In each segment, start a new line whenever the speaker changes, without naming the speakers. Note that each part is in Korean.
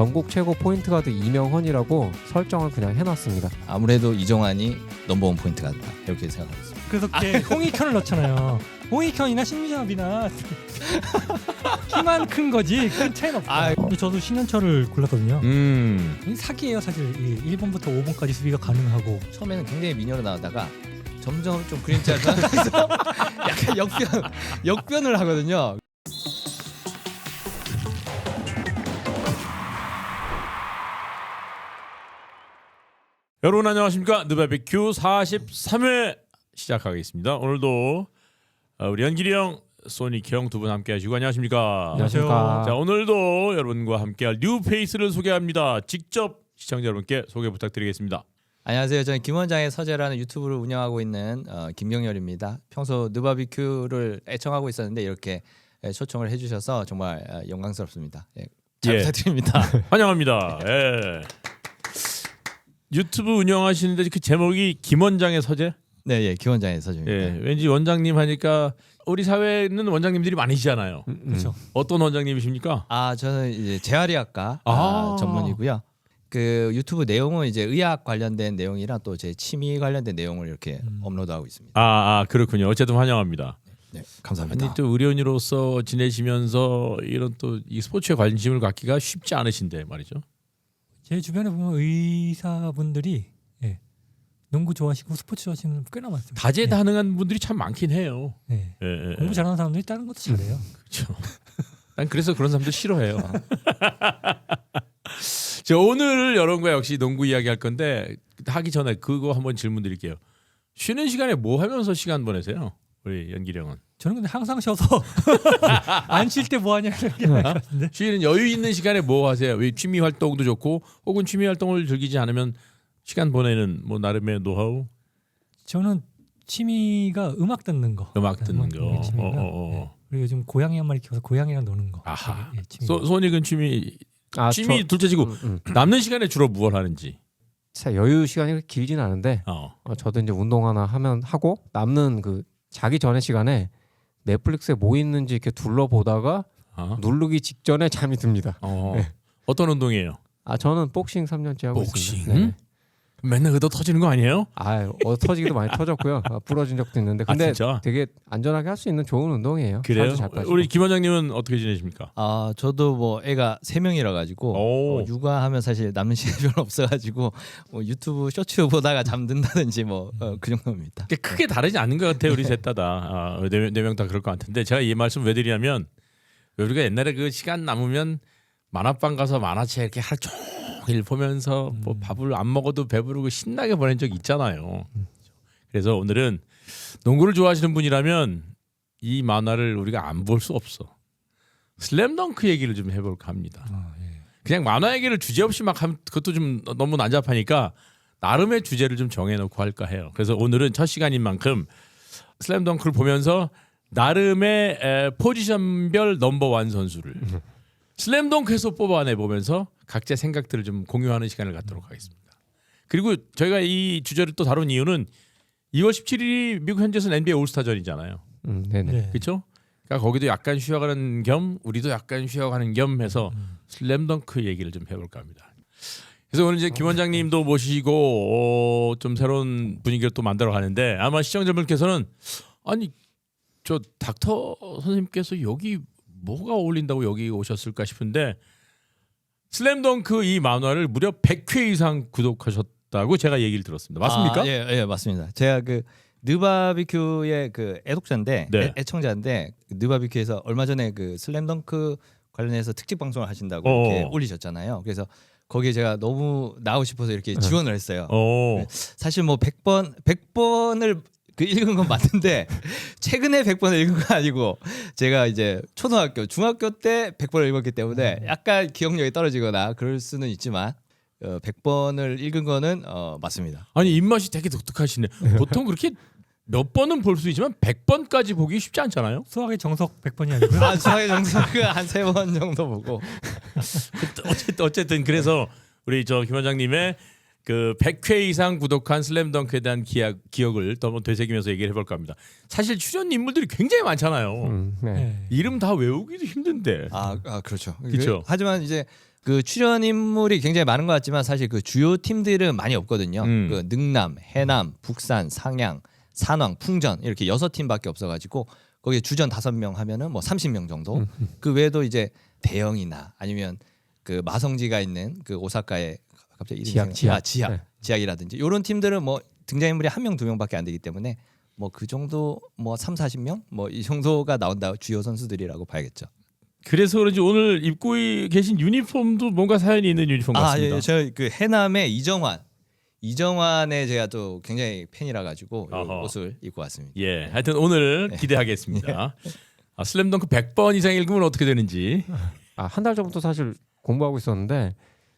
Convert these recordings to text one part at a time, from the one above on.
전국 최고 포인트 가드 이명헌이라고 설정을 그냥 해놨습니다.
아무래도 이정환이 넘버원 포인트 같다 이렇게 생각하고 있습니다.
그래서 홍익현을 넣잖아요. 홍익현이나 신유잡이나 키만 큰 거지 큰 차이는 없다. 근데 저도 신현철을 골랐거든요. 이 사기예요 사실. 1번부터 5번까지 수비가 가능하고
처음에는 굉장히 미녀로 나오다가 점점 좀 그림자가 하면서 약간 역변을 하거든요.
여러분 안녕하십니까. 느바비큐 43회 시작하겠습니다. 오늘도 우리 연길이 형, 소닉 형 두 분 함께 하시고 안녕하십니까.
안녕하십니까.
자, 오늘도 여러분과 함께할 뉴페이스를 소개합니다. 직접 시청자 여러분께 소개 부탁드리겠습니다.
안녕하세요. 저는 김원장의 서재라는 유튜브를 운영하고 있는 김경열입니다. 평소 느바비큐를 애청하고 있었는데 이렇게 초청을 해주셔서 정말 영광스럽습니다. 잘 부탁드립니다.
환영합니다. 예. 유튜브 운영하시는데 그 제목이 김원장의 서재?
네, 김원장의 서재입니다.
예, 왠지 원장님 하니까 우리 사회는 원장님들이 많으시잖아요.
그렇죠.
어떤 원장님이십니까?
저는 이제 재활의학과 전문이고요. 그 유튜브 내용은 이제 의학 관련된 내용이랑 또 제 취미 관련된 내용을 이렇게 업로드하고 있습니다.
그렇군요. 어쨌든 환영합니다.
네, 감사합니다.
아니 또 의료인으로서 지내시면서 이런 또 이 스포츠에 관심을 갖기가 쉽지 않으신데 말이죠.
제 주변에 보면 의사분들이 농구 좋아하시고 스포츠 좋아하시는 분 꽤나 많습니다.
다재다능한 분들이 참 많긴 해요.
네.
예.
공부 잘하는 사람들이 다른 것도 잘해요.
그렇죠. 난 그래서 그런 사람들 싫어해요. 자, 오늘 여러분과 역시 농구 이야기 할 건데 하기 전에 그거 한번 질문 드릴게요. 쉬는 시간에 뭐 하면서 시간 보내세요? 우리 연길이 형은.
저는 근데 항상 쉬어서 안 쉴 때 뭐 하냐 이렇게 말할 것 같은데.
쉬는 여유 있는 시간에 뭐 하세요? 왜 취미 활동도 좋고 혹은 취미 활동을 즐기지 않으면 시간 보내는 뭐 나름의 노하우?
저는 취미가 음악 듣는 거.
음악 듣는 거.
취미가. 그리고 요즘 고양이 한 마리 키워서 고양이랑 노는 거.
아하.
취미가.
소닉은 취미 둘째치고 남는 시간에 주로 무엇 하는지.
진짜 여유 시간이 그렇게 길진 않은데 저도 이제 운동 하나 하고 남는 그 자기 전에 시간에 넷플릭스에 뭐 있는지 이렇게 둘러보다가 누르기 직전에 잠이 듭니다. 네.
어떤 운동이에요?
저는 복싱 3년째 하고
복싱?
있습니다. 네.
맨날 그거 터지는 거 아니에요?
터지기도 많이 터졌고요. 부러진 적도 있는데 근데
진짜?
되게 안전하게 할 수 있는 좋은 운동이에요.
그래요?
살도 잘 빠지고.
우리 김 원장님은 어떻게 지내십니까?
저도 뭐 애가 3명이라 가지고 육아하면 사실 남는 시간이 별로 없어가지고 뭐 유튜브 쇼츠 보다가 잠든다든지 그 정도입니다.
크게 다르지 않은 것 같아요. 우리 셋 다. 네 명 다 그럴 것 같은데 제가 이 말씀 왜 드리냐면 우리가 옛날에 그 시간 남으면 만화방 가서 만화책 이렇게 하루 종일 보면서 뭐 밥을 안 먹어도 배부르고 신나게 보낸 적 있잖아요. 그래서 오늘은 농구를 좋아하시는 분이라면 이 만화를 우리가 안 볼 수 없어. 슬램덩크 얘기를 좀 해볼까 합니다. 그냥 만화 얘기를 주제 없이 막 하면 그것도 좀 너무 난잡하니까 나름의 주제를 좀 정해놓고 할까 해요. 그래서 오늘은 첫 시간인 만큼 슬램덩크를 보면서 나름의 포지션별 넘버원 선수를 슬램덩크에서 뽑아내보면서 각자 생각들을 좀 공유하는 시간을 갖도록 하겠습니다. 그리고 저희가 이 주제를 또 다룬 이유는 2월 17일이 미국 현지에서는 NBA 올스타전이잖아요.
네네.
그렇죠? 그러니까 거기도 약간 쉬어가는 겸 우리도 약간 쉬어가는 겸 해서 슬램덩크 얘기를 좀 해볼까 합니다. 그래서 오늘 이제 김 원장님도 모시고 좀 새로운 분위기를 또 만들어가는데 아마 시청자분께서는 아니 저 닥터 선생님께서 여기 뭐가 어울린다고 여기 오셨을까 싶은데 슬램덩크 이 만화를 무려 100회 이상 구독하셨다고 제가 얘기를 들었습니다. 맞습니까?
예, 맞습니다. 제가 그 느바비큐의 그 애독자인데 애청자인데 느바비큐에서 얼마 전에 그 슬램덩크 관련해서 특집 방송을 하신다고 이렇게 올리셨잖아요. 그래서 거기에 제가 너무 나오고 싶어서 이렇게 지원을 했어요. 사실 뭐 100번을 그 읽은 건 맞는데 최근에 100번을 읽은 건 아니고 제가 이제 초등학교, 중학교 때 100번을 읽었기 때문에 약간 기억력이 떨어지거나 그럴 수는 있지만 100번을 읽은 거는 맞습니다.
아니 입맛이 되게 독특하시네. 보통 그렇게 몇 번은 볼 수 있지만 100번까지 보기 쉽지 않잖아요.
수학의 정석 100번이 아니고요.
수학의 정석은 한 3번 정도 보고.
어쨌든 그래서 우리 저 김 원장님의 그 100회 이상 구독한 슬램덩크에 대한 기억을 더 되새기면서 얘기를 해볼까 합니다. 사실 출연 인물들이 굉장히 많잖아요. 이름 다 외우기도 힘든데.
그렇죠.
그렇죠.
하지만 이제 그 출연 인물이 굉장히 많은 것 같지만 사실 그 주요 팀들은 많이 없거든요. 그 능남, 해남, 북산, 상양, 산왕, 풍전 이렇게 6팀밖에 없어가지고 거기에 주전 5명 하면은 뭐 30명 정도. 그 외에도 이제 대영이나 아니면 그 마성지가 있는 그 오사카의 갑자기 이름이 지학이라든지 이런 팀들은 뭐 등장인물이 1명, 2명밖에 안 되기 때문에 뭐 그 정도 뭐 3, 40명 뭐 이 정도가 나온다 주요 선수들이라고 봐야겠죠.
그래서 그런지 오늘 입고 계신 유니폼도 뭔가 사연이 있는 유니폼 같습니다.
예, 저 그 해남의 이정환의 제가 또 굉장히 팬이라 가지고 옷을 입고 왔습니다.
예, 하여튼 오늘 기대하겠습니다. 슬램덩크 100번 이상 읽으면 어떻게 되는지.
한 달 전부터 사실 공부하고 있었는데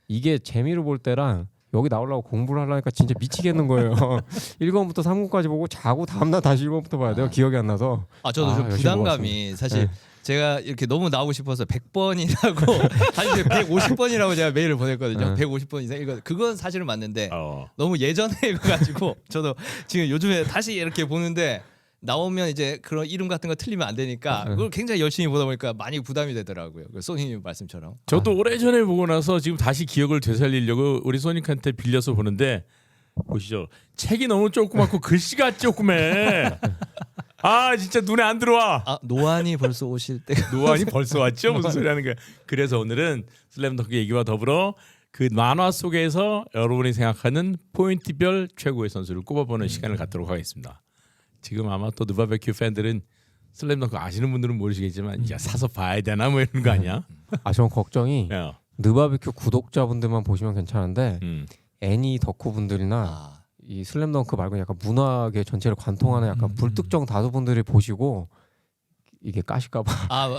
이게 재미로 볼 때랑 여기 나오려고 공부를 하려니까 진짜 미치겠는 거예요. 1권부터 3권까지 보고 자고 다음날 다시 1권부터 봐야 돼요. 기억이 안 나서.
저도 좀 부담감이 사실 제가 이렇게 너무 나오고 싶어서 100번이라고 사실 150번이라고 제가 메일을 보냈거든요. 150번 이상 이거 그건 사실은 맞는데 너무 예전에 가지고 저도 지금 요즘에 다시 이렇게 보는데 나오면 이제 그런 이름 같은 거 틀리면 안 되니까 그걸 굉장히 열심히 보다 보니까 많이 부담이 되더라고요. 소니님 말씀처럼.
저도 오래전에 보고 나서 지금 다시 기억을 되살리려고 우리 소닉한테 빌려서 보는데 보시죠. 책이 너무 조그맣고 글씨가 조그매. 진짜 눈에 안 들어와.
노안이 벌써 오실 때.
노안이 벌써 왔죠? 무슨 소리 하는 거야. 그래서 오늘은 슬램덩크 얘기와 더불어 그 만화 속에서 여러분이 생각하는 포인트별 최고의 선수를 꼽아보는 시간을 갖도록 하겠습니다. 지금 아마 또 느바베큐 팬들은 슬램덩크 아시는 분들은 모르시겠지만 야 사서 봐야 되나 뭐 이런 거 아니야?
저는 걱정이 느바베큐 구독자분들만 보시면 괜찮은데 애니 덕후 분들이나 이 슬램덩크 말고 약간 문화계 전체를 관통하는 약간 불특정 다수분들이 보시고 이게 까실까봐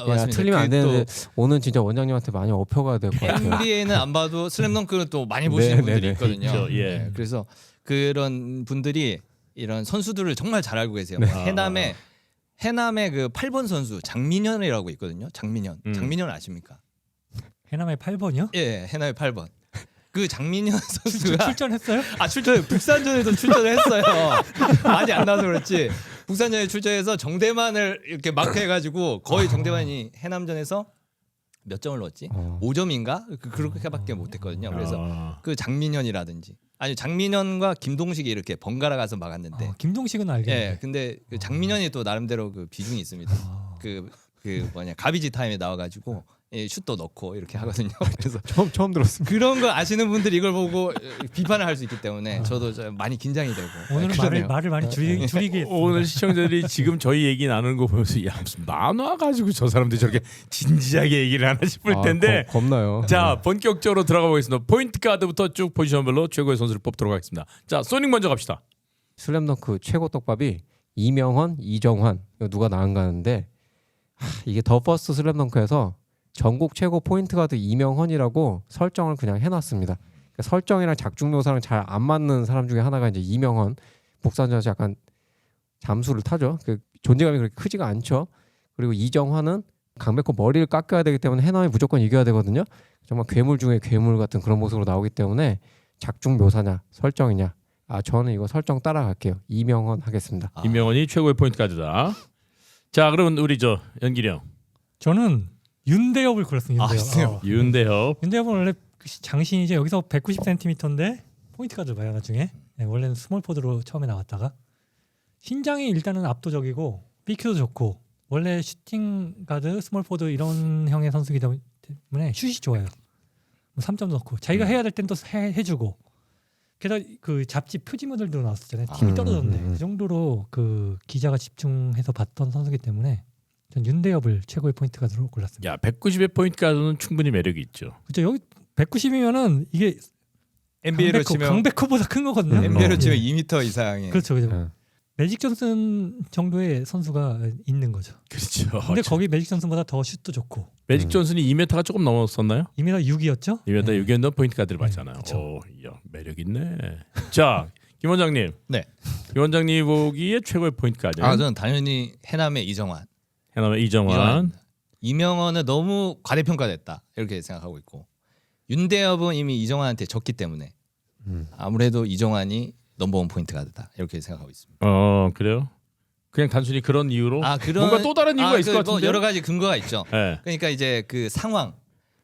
맞습니다.
틀리면 안 되는데 오늘 진짜 원장님한테 많이 업혀가야 될 것 같아요.
NBA는 안 봐도 슬램덩크는 또 많이 보시는 분들이 있거든요.
그렇죠. 예.
그래서 그런 분들이 이런 선수들을 정말 잘 알고 계세요. 해남의 그 8번 선수 장민현이라고 있거든요. 장민현 아십니까?
해남의 8번이요?
예, 해남의 8번. 그 장민현 선수가
출전했어요?
북산전에도 출전을 했어요. 많이 안 나와서 그렇지. 북산전에 출전해서 정대만을 이렇게 마크해가지고 거의 정대만이 해남전에서 몇 점을 넣었지? 5점인가? 그렇게밖에 못했거든요. 그래서 그 장민현이라든지 장민현과 김동식이 이렇게 번갈아 가서 막았는데
김동식은 알겠는데.
예, 근데 그 장민현이 또 나름대로 그 비중이 있습니다. 그 가비지 타임에 나와가지고 슛도 넣고 이렇게 하거든요. 그래서
처음 들었습니다.
그런 거 아시는 분들이 이걸 보고 비판을 할 수 있기 때문에 저도 좀 많이 긴장이 되고.
오늘은 말을 많이 줄이게.
오늘 시청자들이 지금 저희 얘기 나누는 거 보면서 야 무슨 만화 가지고 저 사람들이 저렇게 진지하게 얘기를 하나 싶을 텐데.
겁나요.
자 본격적으로 들어가 보겠습니다. 포인트 가드부터 쭉 포지션별로 최고의 선수를 뽑도록 하겠습니다. 자 소닉 먼저 갑시다.
슬램덩크 최고 떡밥이 이명헌, 이정환 이거 누가 나은가 하는데 이게 더 퍼스트 슬램덩크에서 전국 최고 포인트 가드 이명헌이라고 설정을 그냥 해놨습니다. 그러니까 설정이랑 작중 묘사랑 잘 안 맞는 사람 중에 하나가 이제 이명헌. 북산전에서 약간 잠수를 타죠. 그 존재감이 그렇게 크지가 않죠. 그리고 이정환은 강백호 머리를 깎아야 되기 때문에 해남이 무조건 이겨야 되거든요. 정말 괴물 중에 괴물 같은 그런 모습으로 나오기 때문에 작중 묘사냐 설정이냐. 저는 이거 설정 따라갈게요. 이명헌 하겠습니다.
이명헌이 최고의 포인트 가드다. 자 그러면 우리 연길이 형.
저는 윤대엽을 골랐습니다.
윤대엽.
윤대엽은 원래 장신이 이제 여기서 190cm인데 포인트 가드 봐요 나중에. 원래는 스몰 포드로 처음에 나왔다가 신장이 일단은 압도적이고 BQ도 좋고 원래 슈팅 가드, 스몰 포드 이런 형의 선수이기 때문에 슛이 좋아요. 3점 넣고 자기가 해야 될 땐 또 해주고. 게다가 그 잡지 표지모델도 나왔었잖아요. 팀이 떨어졌는데 그 정도로 그 기자가 집중해서 봤던 선수이기 때문에 전 윤대엽을 최고의 포인트 가드로 골랐습니다.
야 190의 포인트 가드는 충분히 매력이 있죠.
그렇죠. 여기 190이면은 이게
NBA로 치면
강백호보다 큰 거거든요.
NBA로 치면 2m 이상의.
그렇죠. 매직 존슨 정도의 선수가 있는 거죠.
그렇죠.
근데 거기 매직 존슨보다 더 슛도 좋고.
매직 존슨이 2m가 조금 넘었었나요?
2m 6이었죠?
2m 6이었던 포인트 가드를 봤잖아요. 야, 매력 있네. 자, 김 원장님.
네.
김 원장님 보기에 최고의 포인트 가드.
저는 당연히 해남의 이정환.
해남의 이정환.
이명헌은 너무 과대평가됐다 이렇게 생각하고 있고 윤대엽은 이미 이정환한테 졌기 때문에 아무래도 이정환이 넘버원 포인트 가드다 이렇게 생각하고 있습니다.
그래요? 그냥 단순히 그런 이유로? 뭔가 또 다른 이유가 있을 것 같은데.
여러 가지 근거가 있죠.
네.
그러니까 이제 그 상황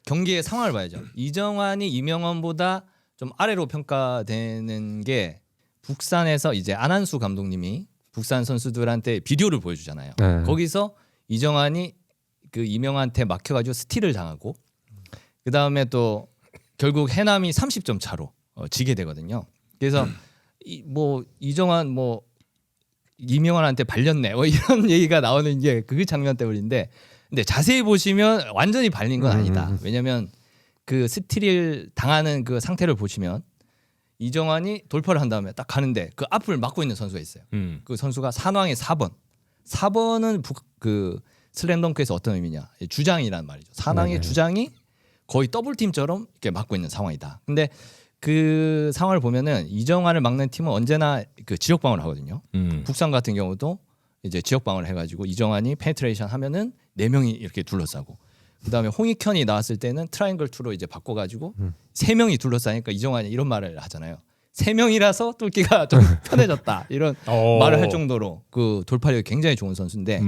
경기의 상황을 봐야죠. 이정환이 이명헌보다 좀 아래로 평가되는 게 북산에서 이제 안한수 감독님이 북산 선수들한테 비디오를 보여주잖아요.
네.
거기서 이정환이 그 이명한테 막혀가지고 스틸을 당하고 그 다음에 또 결국 해남이 30점 차로 지게 되거든요. 그래서 뭐 이정환 뭐 이명환한테 발렸네 뭐 이런 얘기가 나오는 게 그 장면 때문인데, 근데 자세히 보시면 완전히 발린 건 아니다. 왜냐면 그 스틸을 당하는 그 상태를 보시면 이정환이 돌파를 한 다음에 딱 가는데 그 앞을 막고 있는 선수가 있어요. 그 선수가 산왕의 4번. 4번은 그 슬램덩크에서 어떤 의미냐? 주장이란 말이죠. 산왕의 주장이 거의 더블팀처럼 이렇게 막고 있는 상황이다. 근데 그 상황을 보면은 이정환을 막는 팀은 언제나 그 지역 방어를 하거든요. 국산 같은 경우도 이제 지역 방어를 해가지고 이정환이 페네트레이션 하면은 4명이 이렇게 둘러싸고, 그다음에 홍익현이 나왔을 때는 트라이앵글 2로 이제 바꿔가지고 3명이 둘러싸니까 이정환이 이런 말을 하잖아요. 3명이라서 뚫기가 좀 편해졌다 이런 말을 할 정도로 그 돌파력이 굉장히 좋은 선수인데,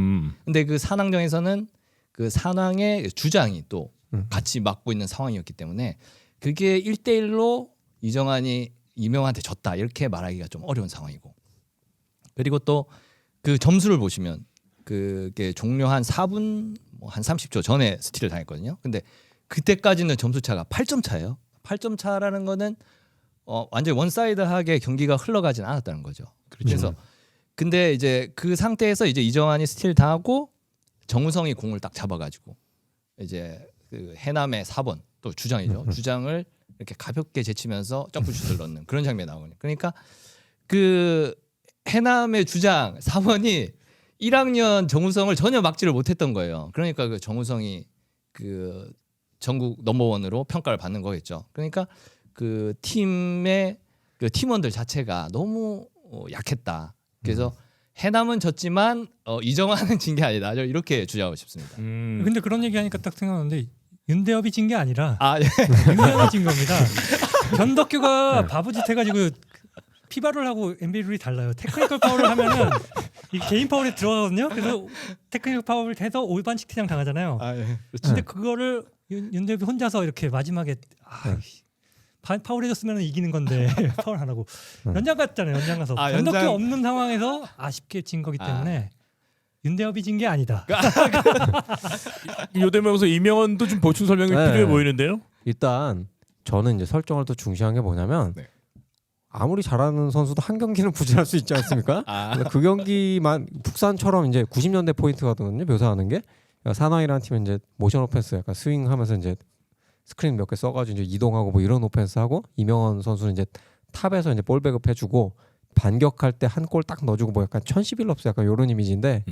근데 그 산왕전에서는 그 산왕의 주장이 또 같이 막고 있는 상황이었기 때문에 그게 1대1로 이정환이 이명한테 졌다 이렇게 말하기가 좀 어려운 상황이고, 그리고 또 그 점수를 보시면 그게 종료한 4분 뭐 한 30초 전에 스틸을 당했거든요. 근데 그때까지는 점수 차가 8점 차예요. 8점 차라는 거는 완전히 원사이드하게 경기가 흘러가진 않았다는 거죠. 그래서 근데 이제 그 상태에서 이제 이정환이 스틸 당하고 정우성이 공을 딱 잡아가지고 이제 그 해남의 4번 또 주장이죠. 주장을 이렇게 가볍게 제치면서 점프슛을 넣는 그런 장면이 나오거든요. 그러니까 그 해남의 주장 4번이 1학년 정우성을 전혀 막지를 못했던 거예요. 그러니까 그 정우성이 그 전국 넘버원으로 평가를 받는 거겠죠. 그러니까 그 팀의 그 팀원들 자체가 너무 약했다. 그래서 해남은 졌지만 이정환은 진 게 아니다. 이렇게 주장하고 싶습니다.
근데 그런 얘기하니까 딱 생각나는데 윤대엽이 진 게 아니라
예.
윤대엽이 진 겁니다. 변덕규가 바보짓 해가지고 피바를 하고 NBA 룰이 달라요. 테크니컬 파울을 하면은 이 개인 파울에 들어가거든요. 그래서 테크니컬 파울을 해서 올반칙 퇴장 당하잖아요. 근데 그거를 윤대엽이 혼자서 이렇게 마지막에 파울해줬으면 이기는 건데 파울 안 하고 연장 갔잖아요. 연장 가서 변덕규 없는 상황에서 아쉽게 진 거기 때문에 윤대엽이 진 게 아니다.
요 대목에서 이명헌도 좀 보충 설명이 필요해 보이는데요.
일단 저는 이제 설정을 또 중시한 게 뭐냐면 아무리 잘하는 선수도 한 경기는 부진할 수 있지 않습니까? 그 경기만 북산처럼 이제 90년대 포인트거든요. 묘사하는 게 산왕이라는 팀은 이제 모션 오펜스 약간 스윙하면서 이제 스크린 몇 개 써가지고 이제 이동하고 뭐 이런 오펜스 하고, 이명헌 선수는 이제 탑에서 이제 볼 백업 해주고 반격할 때 한 골 딱 넣어주고 뭐 약간 1011럽스 약간 이런 이미지인데,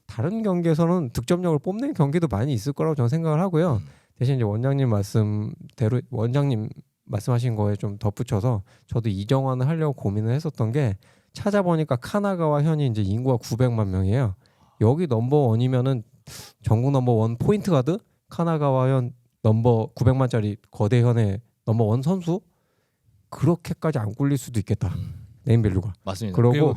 다른 경기에서는 득점력을 뽐낸 경기도 많이 있을 거라고 저는 생각을 하고요. 대신 이제 원장님 말씀대로 원장님 말씀하신 거에 좀 덧붙여서 저도 이정환을 하려고 고민을 했었던 게, 찾아보니까 카나가와 현이 이제 인구가 900만 명이에요. 여기 넘버원이면은 전국 넘버원 포인트 가드 카나가와 현 넘버 900만짜리 거대 현의 넘버원 선수 그렇게까지 안 굴릴 수도 있겠다. 네임밸류가.
맞습니다.
그러고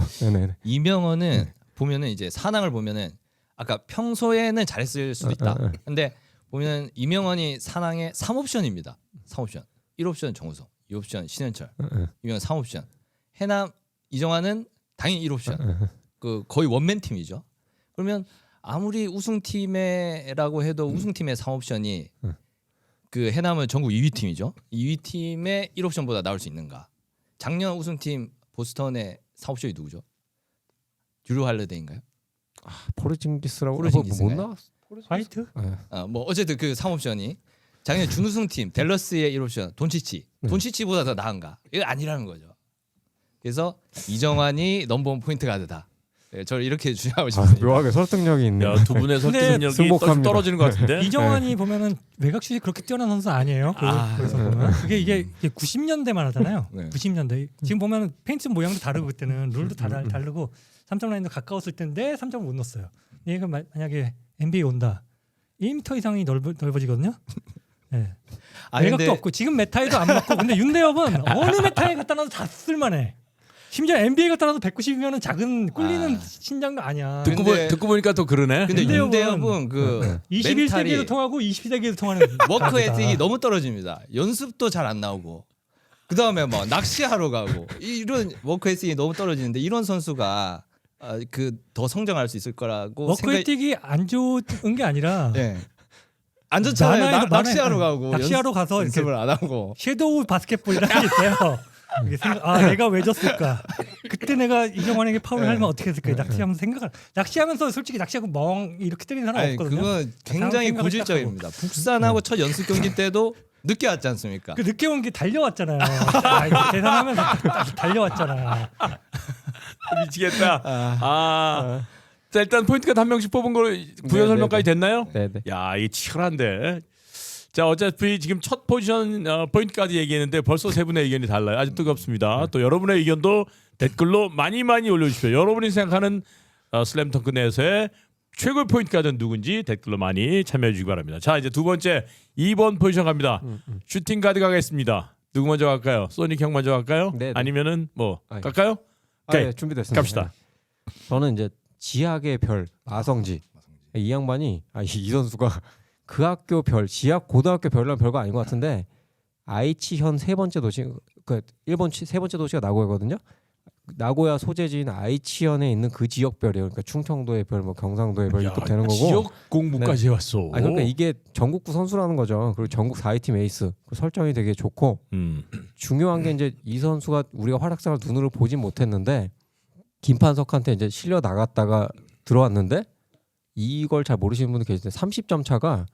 이명헌은 보면은 이제 산왕을 보면은 아까 평소에는 잘했을 수도 있다. 근데 보면 이명헌이 산왕의 3옵션입니다. 3옵션. 1옵션 정우성, 2옵션 신현철, 이명헌 3옵션. 해남 이정환은 당연히 1옵션. 그 거의 원맨 팀이죠. 그러면 아무리 우승팀이라고 해도 우승팀의 3옵션이 그 해남은 전국 2위 팀이죠. 2위 팀의 1옵션보다 나올 수 있는가? 작년 우승팀 보스턴의 4옵션이 누구죠? 듀루 할러데이인가요?
포르징기스라고
포르징기스인가요?
못 나왔어.
화이트?
뭐 어쨌든 그 3옵션이 작년 준우승팀 댈러스의 1옵션 돈치치보다 더 나은가? 이거 아니라는 거죠. 그래서 이정환이 넘버원 포인트 가드다. 저를 이렇게 주장하고 싶습니다.
묘하게 설득력이 있네요.
야, 두 분의 설득력이 떨어지는 것 같은데.
이정환이 보면은 외곽슛이 그렇게 뛰어난 선수 아니에요. 그래서 보면 이게 90년대만 하잖아요. 90년대 지금 보면 페인트 모양도 다르고 그때는 룰도 다르고 3점 라인도 가까웠을 텐데 3점을 못 넣었어요. 얘가 만약에 NBA 온다, 1m 이상이 넓어지거든요. 네. 외곽도 없고 지금 메타에도 안 맞고, 근데 윤대엽은 어느 메타에 갖다 놔도 다 쓸만해. 심지어 NBA가 따라서 190이면은 작은 꿀리는 신장도 아니야.
듣고 보니까 또 그러네.
근데 윤대엽은 그
21세기에도 통하고 22세기에도 통하는
워크 에틱이 너무 떨어집니다. 연습도 잘 안 나오고 그 다음에 뭐 낚시하러 가고 이런 워크 에틱이 너무 떨어지는데 이런 선수가 그 더 성장할 수 있을 거라고
워크 에틱이 안 좋은 게 아니라
네. 안 좋잖아요. 낚시하러 가고
낚시하러 가서
연습을 안 하고
섀도우 바스켓볼이라는 게 있어요. 내가 왜 졌을까? 그때 내가 이정환에게 파울을 하면 어떻게 했을까? 낚시하면서 낚시하면서 솔직히 낚시하고 멍 이렇게 때리는 사람 없거든요.
그건 굉장히 고질적입니다. 북산하고 첫 연습 경기 때도 늦게 왔지 않습니까?
그 늦게 온 게 달려왔잖아요. 계산하면서 달려왔잖아.
미치겠다. 자, 일단 포인트 한 명씩 뽑은 거 부여 설명까지 됐나요?
네네.
야, 이게 치열한데. 자, 어차피 지금 첫 포지션 포인트까지 얘기했는데 벌써 세 분의 의견이 달라요. 아주 뜨겁습니다. 또 여러분의 의견도 댓글로 많이 올려주십시오. 여러분이 생각하는 슬램덩크 내에서의 최고의 포인트가든 누군지 댓글로 많이 참여해 주시기 바랍니다. 자, 이제 두 번째 2번 포지션 갑니다. 슈팅 가드 가겠습니다. 누구 먼저 갈까요? 소닉 형 먼저 갈까요?
네네.
아니면은 뭐 갈까요?
네, 준비됐습니다.
갑시다.
네. 저는 이제 지학의 별 마성지. 이 양반이 이 선수가 그 학교 별, 지학 고등학교 별이랑 별거 아닌 것 같은데 아이치현 세 번째 도시, 그 일본 세 번째 도시가 나고야거든요. 나고야 소재지인 아이치현에 있는 그 지역 별이에요. 그러니까 충청도의 별, 뭐 경상도의 별 이렇게 되는 거고.
지역 공부까지 해왔어.
그러니까 이게 전국구 선수라는 거죠. 그리고 전국 4위팀 에이스. 그 설정이 되게 좋고 중요한 게 이제 이 선수가 우리가 활약상을 눈으로 보진 못했는데 김판석한테 이제 실려 나갔다가 들어왔는데 이걸 잘 모르시는 분들 계시는데 30점 차가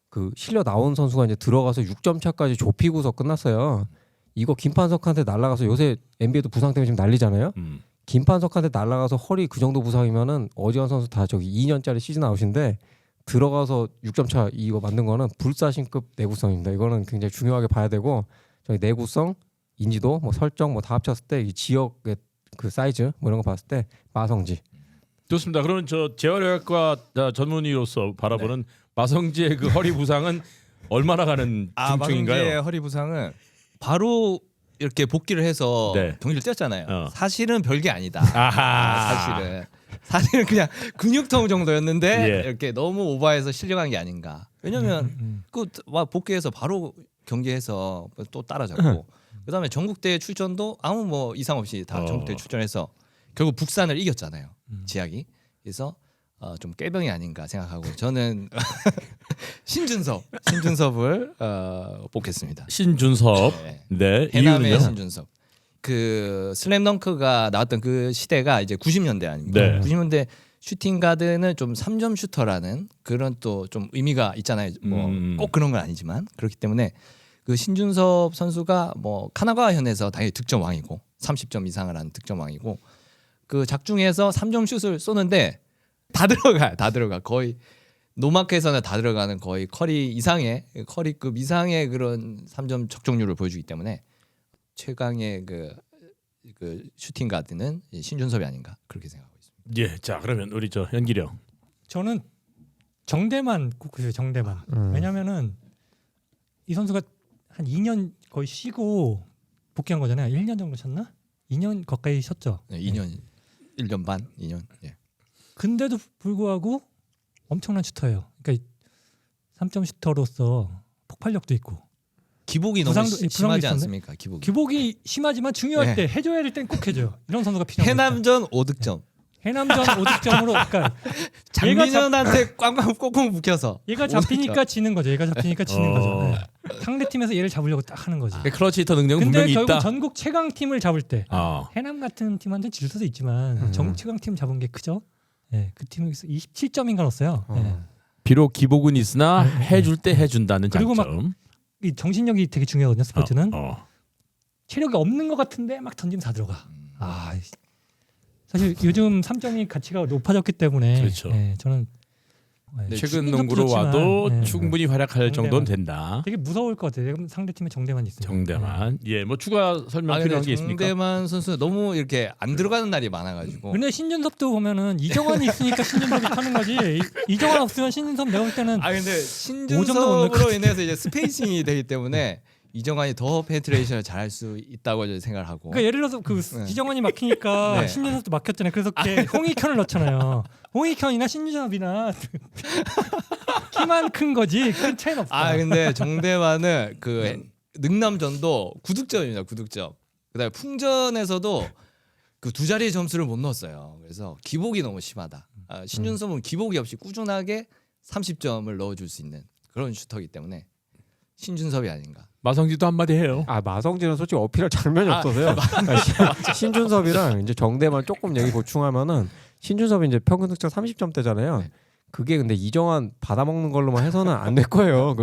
그 실려 나온 선수가 이제 들어가서 6점 차까지 좁히고서 끝났어요. 이거 김판석한테 날아가서 요새 NBA도 부상 때문에 지금 난리잖아요. 김판석한테 날아가서 허리 그 정도 부상이면은 어지간 선수 다 저기 2년짜리 시즌 아웃인데 들어가서 6점 차 이거 만든 거는 불사신급 내구성입니다. 이거는 굉장히 중요하게 봐야 되고 저희 내구성, 인지도, 뭐 설정 뭐 다 합쳤을 때 이 지역의 그 사이즈 뭐 이런 거 봤을 때 마성지.
좋습니다. 그러면 저 재활의학과 전문의로서 바라보는 마성지의 그 허리 부상은 얼마나 가는 중증인가요?
마성지의 허리 부상은 바로 이렇게 복귀를 해서 경기를 뛰었잖아요. 사실은 별게 아니다. 사실은 그냥 근육통 정도였는데 이렇게 너무 오버해서 실려간 게 아닌가. 왜냐면 그 복귀해서 바로 경기해서 또 따라잡고 그다음에 전국대회 출전도 아무 뭐 이상 없이 다 전국대회 출전해서 결국 북산을 이겼잖아요. 지학이. 그래서 좀 꾀병이 아닌가 생각하고 저는 신준섭을 뽑겠습니다.
신준섭. 네.
해남의
이유는요?
신준섭. 그 슬램덩크가 나왔던 그 시대가 이제 90년대 아닙니까?
네.
90년대 슈팅 가드는 좀 3점 슈터라는 그런 또 좀 의미가 있잖아요. 뭐 꼭 그런 건 아니지만 그렇기 때문에 그 신준섭 선수가 뭐 카나가와현에서 당연히 득점 왕이고 30점 이상을 하는 득점 왕이고 그 작중에서 3점 슛을 쏘는데 다 들어가 거의 노마크에서는 다 들어가는 거의 커리급 이상의 그런 3점 적중률을 보여주기 때문에 최강의 그 슈팅 가드는 신준섭이 아닌가 그렇게 생각하고 있습니다.
예, 자 그러면 우리 저 현기령.
저는 정대만 꼽고요. 정대만. 왜냐면은 이 선수가 한 2년 거의 쉬고 복귀한 거잖아요. 1년 정도 쉬었나? 2년 가까이 쉬었죠.
네, 2년 1년 반 2년. 예.
근데도 불구하고 엄청난 슈터예요. 그러니까 3점 슈터로서 폭발력도 있고
기복이 너무 심하지 않습니까?
기복이 심하지만 중요할 때 해줘야 될 땐 꼭 해줘요. 이런 선수가 필요합니다.
해남전 5득점.
해남전 5득점으로 그러니까
장민현한테 꽝꽝 꽁꽁 묶여서
얘가 잡히니까 지는 거죠. 얘가 잡히니까 지는 거죠. 네. 상대 팀에서 얘를 잡으려고 딱 하는 거지.
클러치 히터 능력은 분명히
근데
있다.
결국 전국 최강 팀을 잡을 때 해남 같은 팀한테는 질 수도 있지만 전국 최강 팀 잡은 게 크죠. 네, 그 팀은 27점인가 넣었어요. 네.
비록 기복은 있으나 해줄 때 해준다는 장점.
그리고 막 이 정신력이 되게 중요하거든요. 스포츠는 체력이 없는 것 같은데 막 던지면 다 들어가. 사실 요즘 3점이 가치가 높아졌기 때문에
그렇죠.
저는
최근 농구로 와도 충분히 활약할 정도는 된다.
되게 무서울 것 같아요. 상대 팀에 정대만 있으면.
정대만. 예, 뭐 추가 설명 필요한 게 있습니까?
정대만 선수 너무 이렇게 안 들어가는 날이 많아가지고.
근데 신준섭도 보면은 이정환이 있으니까 신준섭이 타는 거지. 이정환 없으면 신준섭 내가 볼 때는.
근데 신준섭으로 인해서 이제 스페이싱이 되기 때문에 이정환이 더 페네트레이션을 잘할 수 있다고 저는 생각을 하고.
그러니까 예를 들어서 그 이정환이 막히니까
네.
신윤섭도 막혔잖아요. 그래서 홍익현을 넣잖아요. 홍익현이나 신유섭이나 키만 큰 거지 큰 차이는 없어.
근데 정대만은 그 능남전도 9득점입니다. 9득점. 그다음에 풍전에서도 그 두 자리 점수를 못 넣었어요. 그래서 기복이 너무 심하다. 신윤섭은 기복이 없이 꾸준하게 30점을 넣어줄 수 있는 그런 슈터이기 때문에 신준섭이 아닌가.
마성지도 한마디 해요.
마성진은 솔직히 어필할 장면이 없어서요. 신준섭이랑 이제 정대만 조금 얘기 보충하면은 신준섭이 이제 평균 득점 30점대잖아요.
네.
그게 근데 이정환 받아먹는 걸로만 해서는 안 될 거예요.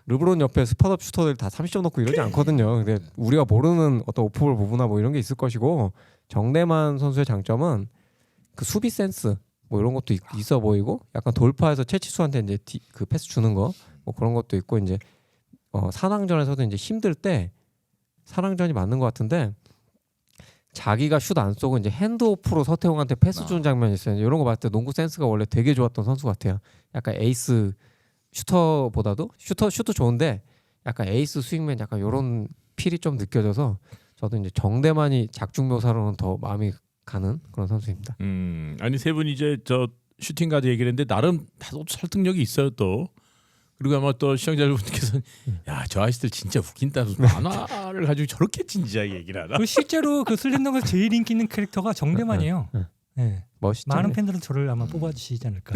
르브론 옆에 스팟업 슈터들 다 30점 넣고 이러지 않거든요. 근데 우리가 모르는 어떤 오프볼 부분이나 뭐 이런 게 있을 것이고 정대만 선수의 장점은 그 수비 센스 뭐 이런 것도 있어 보이고 약간 돌파해서 채치수한테 이제 그 패스 주는 거 뭐 그런 것도 있고 이제 산왕전에서도 이제 힘들 때 산왕전이 맞는 것 같은데 자기가 슛 안 쏘고 이제 핸드오프로 서태웅한테 패스 주는 장면이 있어요. 이런 거 봤을 때 농구 센스가 원래 되게 좋았던 선수 같아요. 약간 에이스 슈터보다도 슈도 좋은데 약간 에이스 스윙맨 약간 이런 필이 좀 느껴져서 저도 이제 정대만이 작중 묘사로는 더 마음이 가는 그런 선수입니다.
아니 세 분이 이제 저 슈팅 가드 얘기를 했는데 나름 다소 설득력이 있어요 또. 그리고 아마 또 시청자분께서는 야 저 아이스들 진짜 웃긴다. 만화를 가지고 저렇게 진지하게 얘기를 하나.
실제로 그 슬램덩크에서 제일 인기 있는 캐릭터가 정대만이에요. 네.
멋있죠.
많은 팬들은 저를 아마 뽑아주시지 않을까.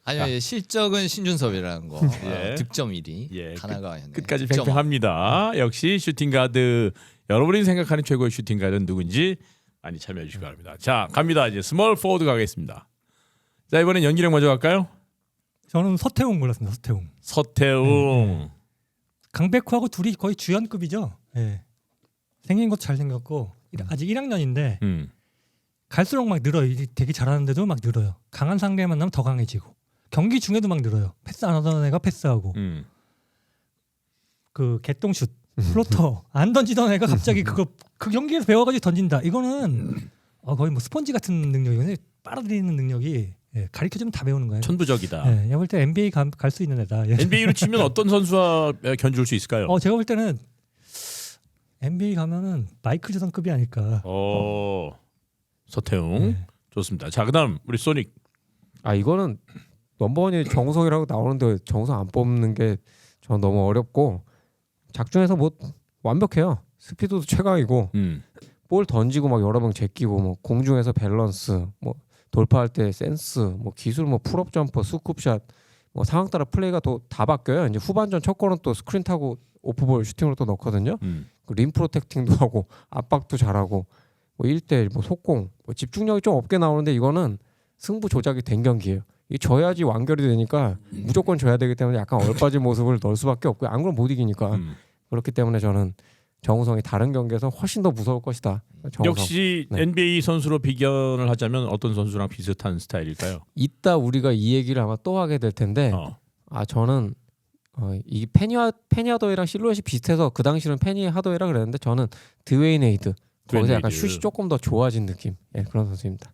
아니요 실적은 신준섭이라는 거.
예.
득점 1위.
예.
다나가 현재.
끝까지
득점
팽팽합니다. 역시 슈팅 가드 여러분이 생각하는 최고의 슈팅 가드는 누군지 많이 참여해 주시기 바랍니다. 자 갑니다. 이제 스몰 포워드 가겠습니다. 자 이번엔 연기력 먼저 갈까요?
저는 서태웅 골랐습니다.
서태웅.
강백호하고 둘이 거의 주연급이죠. 네. 생긴 것도 잘생겼고 아직 1학년인데 갈수록 막 늘어요. 되게 잘하는데도 막 늘어요. 강한 상대 만나면 더 강해지고 경기 중에도 막 늘어요. 패스 안 하던 애가 패스하고 그 개똥슛 플로터 안 던지던 애가 갑자기 그 경기에서 배워가지고 던진다. 이거는 거의 뭐 스펀지 같은 능력이거든요. 빨아들이는 능력이 가르쳐주면 다 배우는 거예요.
천부적이다.
내가 볼 때 NBA 갈 수 있는 애다.
NBA로 치면 어떤 선수와 견줄 수 있을까요?
제가 볼 때는 NBA 가면은 마이클 조던급이 아닐까.
서태웅
네.
좋습니다. 자 그다음 우리 소닉.
이거는 넘버원이 정우성이라고 나오는데 정우성 안 뽑는 게 저는 너무 어렵고 작중에서 뭐 완벽해요. 스피드도 최강이고 볼 던지고 막 여러 명 제끼고 뭐 공중에서 밸런스 뭐 돌파할 때 센스 뭐 기술 뭐 풀업 점퍼 스쿱샷 뭐 상황 따라 플레이가 다 바뀌어요. 이제 후반전 첫 골은 또 스크린 타고 오프볼 슈팅으로 또 넣거든요. 그 림 프로텍팅도 하고 압박도 잘하고 뭐 1대1 뭐 속공 뭐 집중력이 좀 없게 나오는데 이거는 승부 조작이 된 경기예요. 이 져야지 완결이 되니까 무조건 져야 되기 때문에 약간 얼빠진 모습을 넣을 수밖에 없고요. 안 그러면 못 이기니까. 그렇기 때문에 저는 정우성이 다른 경기에서 훨씬 더 무서울 것이다. 정우성.
역시 NBA 선수로 비견을 하자면 어떤 선수랑 비슷한 스타일일까요?
이따 우리가 이 얘기를 아마 또 하게 될 텐데 저는 이 페니 하더웨이랑 실루엣이 비슷해서 그 당시는 페니 하더웨이라 그랬는데 저는 드웨인 웨이드 거기서 약간 슛이 조금 더 좋아진 느낌 그런 선수입니다.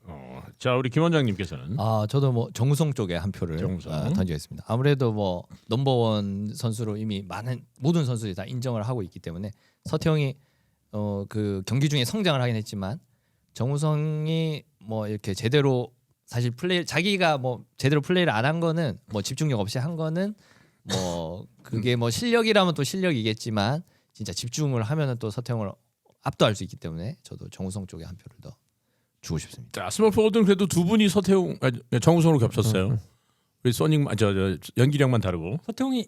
자 우리 김 원장님께서는
저도 뭐 정우성 쪽에 한 표를
정우성.
던지겠습니다. 아무래도 뭐 넘버원 선수로 이미 모든 선수들이 다 인정을 하고 있기 때문에 서태웅이 그 경기 중에 성장을 하긴 했지만 정우성이 뭐 이렇게 제대로 사실 자기가 뭐 제대로 플레이를 안 한 거는 뭐 집중력 없이 한 거는 뭐 그게 뭐 실력이라면 또 실력이겠지만 진짜 집중을 하면은 또 서태웅을 압도할 수 있기 때문에 저도 정우성 쪽에 한 표를 더 주고 싶습니다.
자 스몰 포워드는 그래도 두 분이 정우성으로 겹쳤어요. 우리 소닉 연기력만 다르고
서태웅이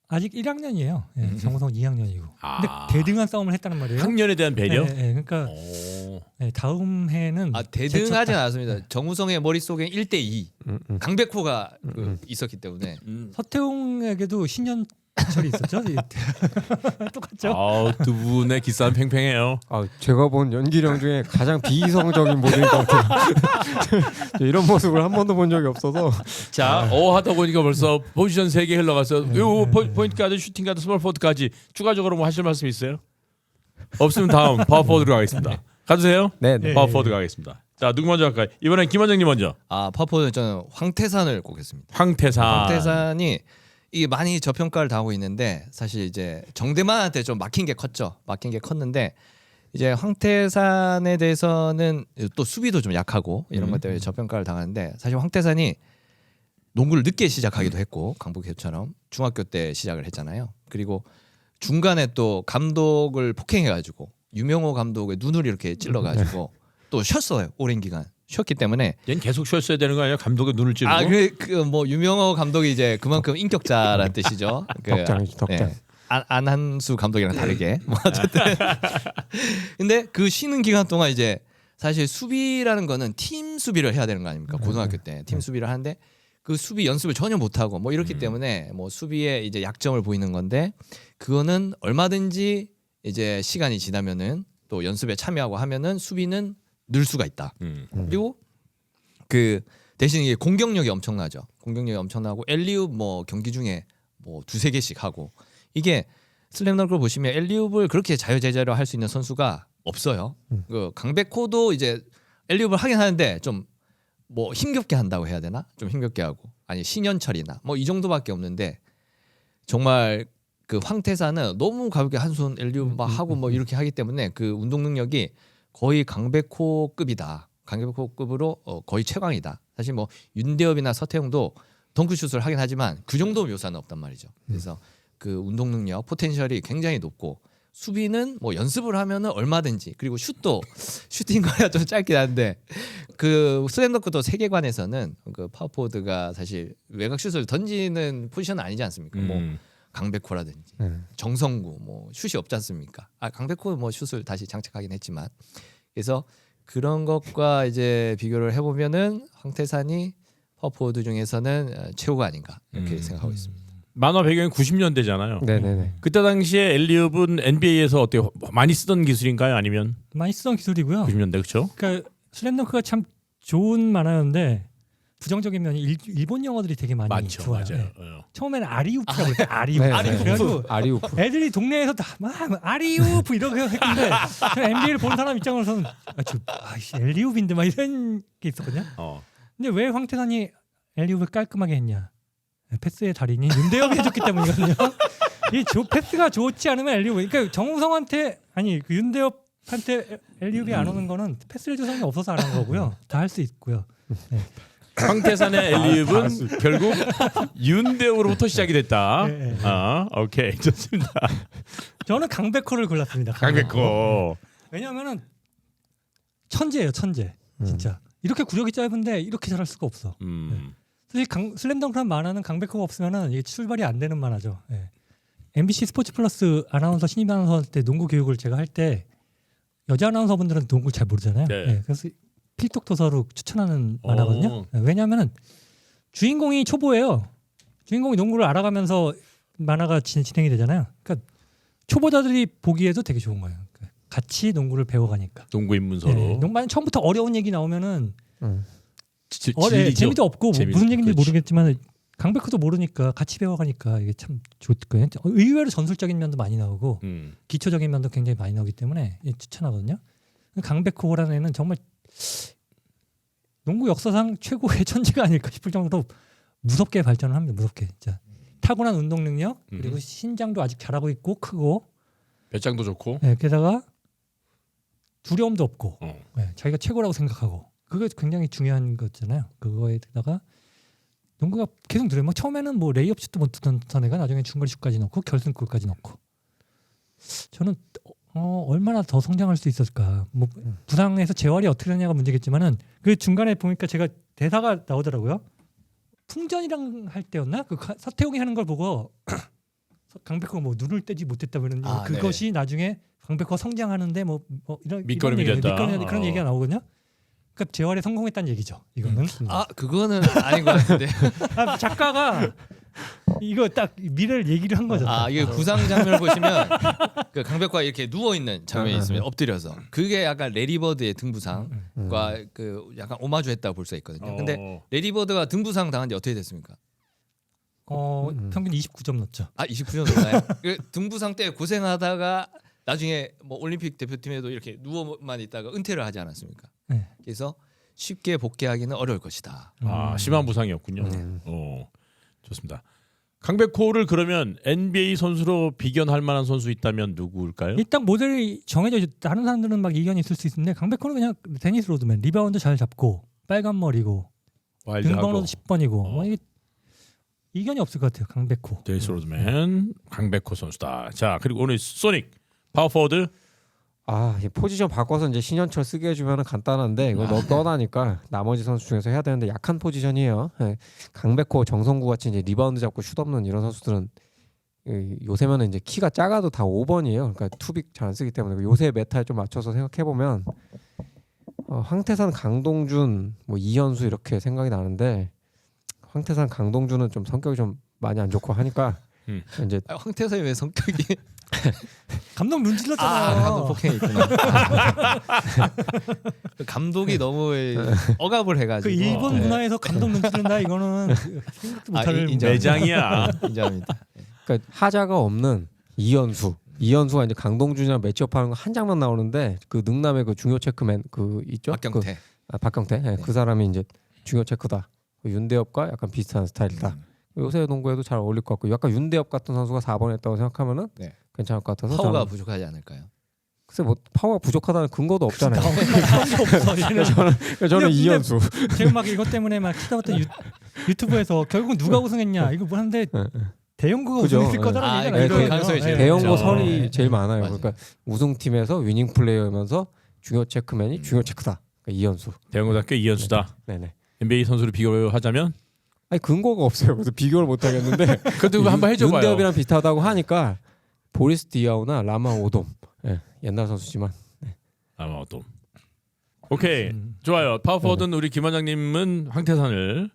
아직 1학년이에요. 정우성 2학년이고. 근데 대등한 싸움을 했다는 말이에요.
학년에 대한 배려.
그러니까 다음 해는
대등하진 않았습니다. 정우성의 머릿속에 1대2 강백호가 있었기 때문에
서태웅에게도 신년철이 있었죠. 똑같죠.
두 분의 기싸움 팽팽해요.
제가 본 연기력 중에 가장 비이성적인 모습인 것 같아요. 이런 모습을 한 번도 본 적이 없어서.
자, 하다 보니까 벌써 포지션 3개 흘러가서 요 포인트 가드, 슈팅 가드, 스몰 포워드까지 추가적으로 뭐 하실 말씀 있어요? 없으면 다음 파워 포워드로 가겠습니다. 가주세요.
네.
파워 포워드 가겠습니다. 자, 누구 먼저 할까요? 이번엔 김 원장님 먼저.
파워포워드는 저는 황태산을 꼽겠습니다.
황태산이
이게 많이 저평가를 당하고 있는데 사실 이제 정대만한테 좀 막힌 게 컸는데 이제 황태산에 대해서는 또 수비도 좀 약하고 이런 것 때문에 저평가를 당하는데 사실 황태산이 농구를 늦게 시작하기도 했고 강북협처럼 중학교 때 시작을 했잖아요. 그리고 중간에 또 감독을 폭행해가지고 유명호 감독의 눈을 이렇게 찔러가지고 또 쉬었어요. 오랜 기간 쉬었기 때문에.
얘는 계속 쉬었어야 되는 거 아니야? 감독의 눈을 찌르고.
뭐 유명호 감독이 이제 그만큼 인격자라는 뜻이죠.
덕장이지 덕장.
안한수 감독이랑 다르게. 뭐 어쨌든. 근데 그 쉬는 기간 동안 이제 사실 수비라는 거는 팀 수비를 해야 되는 거 아닙니까? 고등학교 때 팀 수비를 하는데 그 수비 연습을 전혀 못 하고 뭐 이렇기 때문에 뭐 수비에 이제 약점을 보이는 건데 그거는 얼마든지 이제 시간이 지나면은 또 연습에 참여하고 하면은 수비는 늘 수가 있다. 그리고 그 대신 이게 공격력이 엄청나죠. 공격력이 엄청나고 엘리웁 뭐 경기 중에 뭐 2-3개씩 하고 이게 슬램덩크를 보시면 엘리웁을 그렇게 자유자재로 할 수 있는 선수가 없어요. 그 강백호도 이제 엘리웁을 하긴 하는데 좀 뭐 힘겹게 한다고 해야 되나? 좀 힘겹게 하고 아니 신현철이나 뭐 이 정도밖에 없는데 정말 그 황태산은 너무 가볍게 한 손 엘리웁 막 하고 뭐 이렇게 하기 때문에 그 운동 능력이 거의 강백호급이다. 강백호급으로 거의 최강이다. 사실 뭐 윤대엽이나 서태웅도 덩크슛을 하긴 하지만 그 정도 묘사는 없단 말이죠. 그래서 그 운동 능력, 포텐셜이 굉장히 높고 수비는 뭐 연습을 하면은 얼마든지 그리고 슈팅 거리가 좀 짧긴 한데 그 슬램덩크도 세계관에서는 그 파워포워드가 사실 외곽 슛을 던지는 포지션은 아니지 않습니까? 뭐 강백호라든지 정성구 뭐 슛이 없지 않습니까? 강백호 뭐 슛을 다시 장착하긴 했지만 그래서 그런 것과 이제 비교를 해보면은 황태산이 파워포워드 중에서는 최고가 아닌가 이렇게 생각하고 있습니다.
만화 배경이 90년대잖아요.
네네네.
그때 당시에 엘리웁은 NBA에서 어때요? 많이 쓰던 기술인가요? 아니면
많이 쓰던 기술이고요.
90년대 그렇죠?
그러니까 슬램덩크가 참 좋은 만화였는데 부정적인 면이 일본 영어들이 되게 많이
맞죠,
좋아요.
맞아요.
네. 처음에는 아리우프라고 그랬어요. 아리우프.
네,
그래가지고
아리우프.
애들이 동네에서 다막 아리우프 이렇게 했는데 NBA를 본 사람 입장으로서는 엘리우프인데 막 이런 게 있었거든요. 근데 왜 황태산이 엘리우프를 깔끔하게 했냐? 패스의 달인이 윤대엽이 해줬기 때문이거든요. 이 패스가 좋지 않으면 엘리우프. 그러니까 정우성한테 아니 그 윤대엽한테 엘리우프이 안 오는 거는 패스를 해줄 사람이 없어서 안 한 거고요. 다 할 수 있고요. 네.
황태산의 엘리웁은 결국 윤대우로부터 시작이 됐다.
네, 네.
오케이 좋습니다.
저는 강백호를 골랐습니다.
강백호.
왜냐하면은 천재예요, 천재. 진짜 이렇게 구력이 짧은데 이렇게 잘할 수가 없어. 네. 사실 슬램덩크란 만화는 강백호가 없으면은 이게 출발이 안 되는 만화죠. 네. MBC 스포츠 플러스 아나운서 신입 아나운서 때 농구 교육을 제가 할 때 여자 아나운서분들은 농구를 잘 모르잖아요.
네.
네. 그래서 필독 도서로 추천하는 만화거든요. 네. 왜냐하면은 주인공이 초보예요. 주인공이 농구를 알아가면서 만화가 진행이 되잖아요. 그러니까 초보자들이 보기에도 되게 좋은 거예요. 그러니까 같이 농구를 배워가니까.
농구 입문서로.
네. 농구는 처음부터 어려운 얘기 나오면은 재미도 없고
재미도,
무슨 얘기인지
그렇지.
모르겠지만 강백호도 모르니까 같이 배워가니까 이게 참 좋거든요. 의외로 전술적인 면도 많이 나오고 기초적인 면도 굉장히 많이 나오기 때문에 추천하거든요. 강백호라는 애는 정말 농구 역사상 최고의 천재가 아닐까 싶을 정도로 무섭게 발전을 합니다. 무섭게 진짜 타고난 운동 능력 그리고 신장도 아직 잘하고 있고 크고
배짱도 좋고.
네, 게다가 두려움도 없고 네, 자기가 최고라고 생각하고 그게 굉장히 중요한 거잖아요. 그거에다가 농구가 계속 늘어요. 막 처음에는 뭐 레이업 슛도 못 두던 애가 나중에 중거리 슛까지 넣고 결승골까지 넣고 저는 얼마나 더 성장할 수 있었을까. 뭐 부상에서 재활이 어떻게 되냐가 문제겠지만은 그 중간에 보니까 제가 대사가 나오더라고요. 풍전이랑 할 때였나? 그 서태웅이 하는 걸 보고 강백호가 뭐 눈을 떼지 못했다 그러는 그것이
네.
나중에 강백호가 성장하는데 뭐 이런
밑거름이 됐다.
그런 얘기가 나오거든요. 그러니까 재활에 성공했다는 얘기죠. 이거는.
그거는 아닌 것 같은데.
작가가 이거 딱 미래를 얘기를 한 거죠.
이게 부상 장면을 보시면 그 강백호가 이렇게 누워 있는 장면이 있습니다. 엎드려서. 그게 약간 레리버드의 등부상과 그 약간 오마주했다고 볼 수가 있거든요. 근데 레리버드가 등부상 당한 지 어떻게 됐습니까?
평균 29점 넣었죠.
29년 됐나요? 그 등부상 때 고생하다가 나중에 뭐 올림픽 대표팀에도 이렇게 누워만 있다가 은퇴를 하지 않았습니까?
네.
그래서 쉽게 복귀하기는 어려울 것이다.
심한 부상이었군요. 좋습니다. 강백호를 그러면 NBA 선수로 비견할 만한 선수 있다면 누구일까요?
일단 모델이 정해져 있. 다른 사람들은 막 이견이 있을 수 있는데 강백호는 그냥 데니스 로드맨 리바운드 잘 잡고 빨간 머리고 등번호도 10번이고 뭐 이게 이견이 없을 것 같아요. 강백호.
데니스 로드맨, 강백호 선수다. 자 그리고 오늘 소닉 파워포워드.
이 포지션 바꿔서 이제 신현철 쓰게 해주면 간단한데 이거 너무 떠나니까 나머지 선수 중에서 해야 되는데 약한 포지션이에요. 네. 강백호, 정성구 같이 이제 리바운드 잡고 슛 없는 이런 선수들은 요새면은 이제 키가 작아도 다 5번이에요. 그러니까 투빅 잘 안 쓰기 때문에 요새 메타에 좀 맞춰서 생각해 보면 황태산, 강동준, 뭐 이현수 이렇게 생각이 나는데 황태산, 강동준은 좀 성격이 좀 많이 안 좋고 하니까 이제
황태산이 왜 성격이
감독 눈 찔렀잖아요.
감독 폭행이 있구나. 감독이 너무 억압을 해가지고
그 일본 문화에서 감독 눈 찔른다 이거는 생각도 못할
매장이야.
인정합니다.
그러니까 하자가 없는 이현수가 이제 강동준이랑 매치업하는 거 한 장면 나오는데 그 능남의 그 중요 체크맨 그 있죠?
박경태.
박경태. 네. 그 사람이 이제 중요 체크다. 윤대엽과 약간 비슷한 스타일이다. 요새 농구에도 잘 어울릴 것 같고 약간 윤대엽 같은 선수가 4번 했다고 생각하면은 괜찮을 것 같아서
파워가 부족하지 않을까요?
글쎄 뭐 파워가 부족하다는 근거도 없잖아요.
없어.
저는 이현수.
제가 막 이것 때문에 막 키다봤던 유튜브에서 결국 누가 우승했냐 이거 뭐 하는데 대형구가 우승했을 거잖아.
대형구 설이 제일 많아요. 그러니까 우승팀에서 위닝 플레이어면서 중요 체크맨이 중요 체크다. 그러니까 이현수.
대형고등학교 이현수다.
네네.
NBA 선수를 비교하자면
근거가 없어요. 그래서 비교를 못 하겠는데.
그래도 한번 해줘봐요.
윤대엽이랑 비슷하다고 하니까 보리스 디아우나 라마 오돔. 네, 옛날 선수지만. 네.
라마 오돔. 오케이 좋아요. 파워포워드는 우리 김 원장님은 황태산을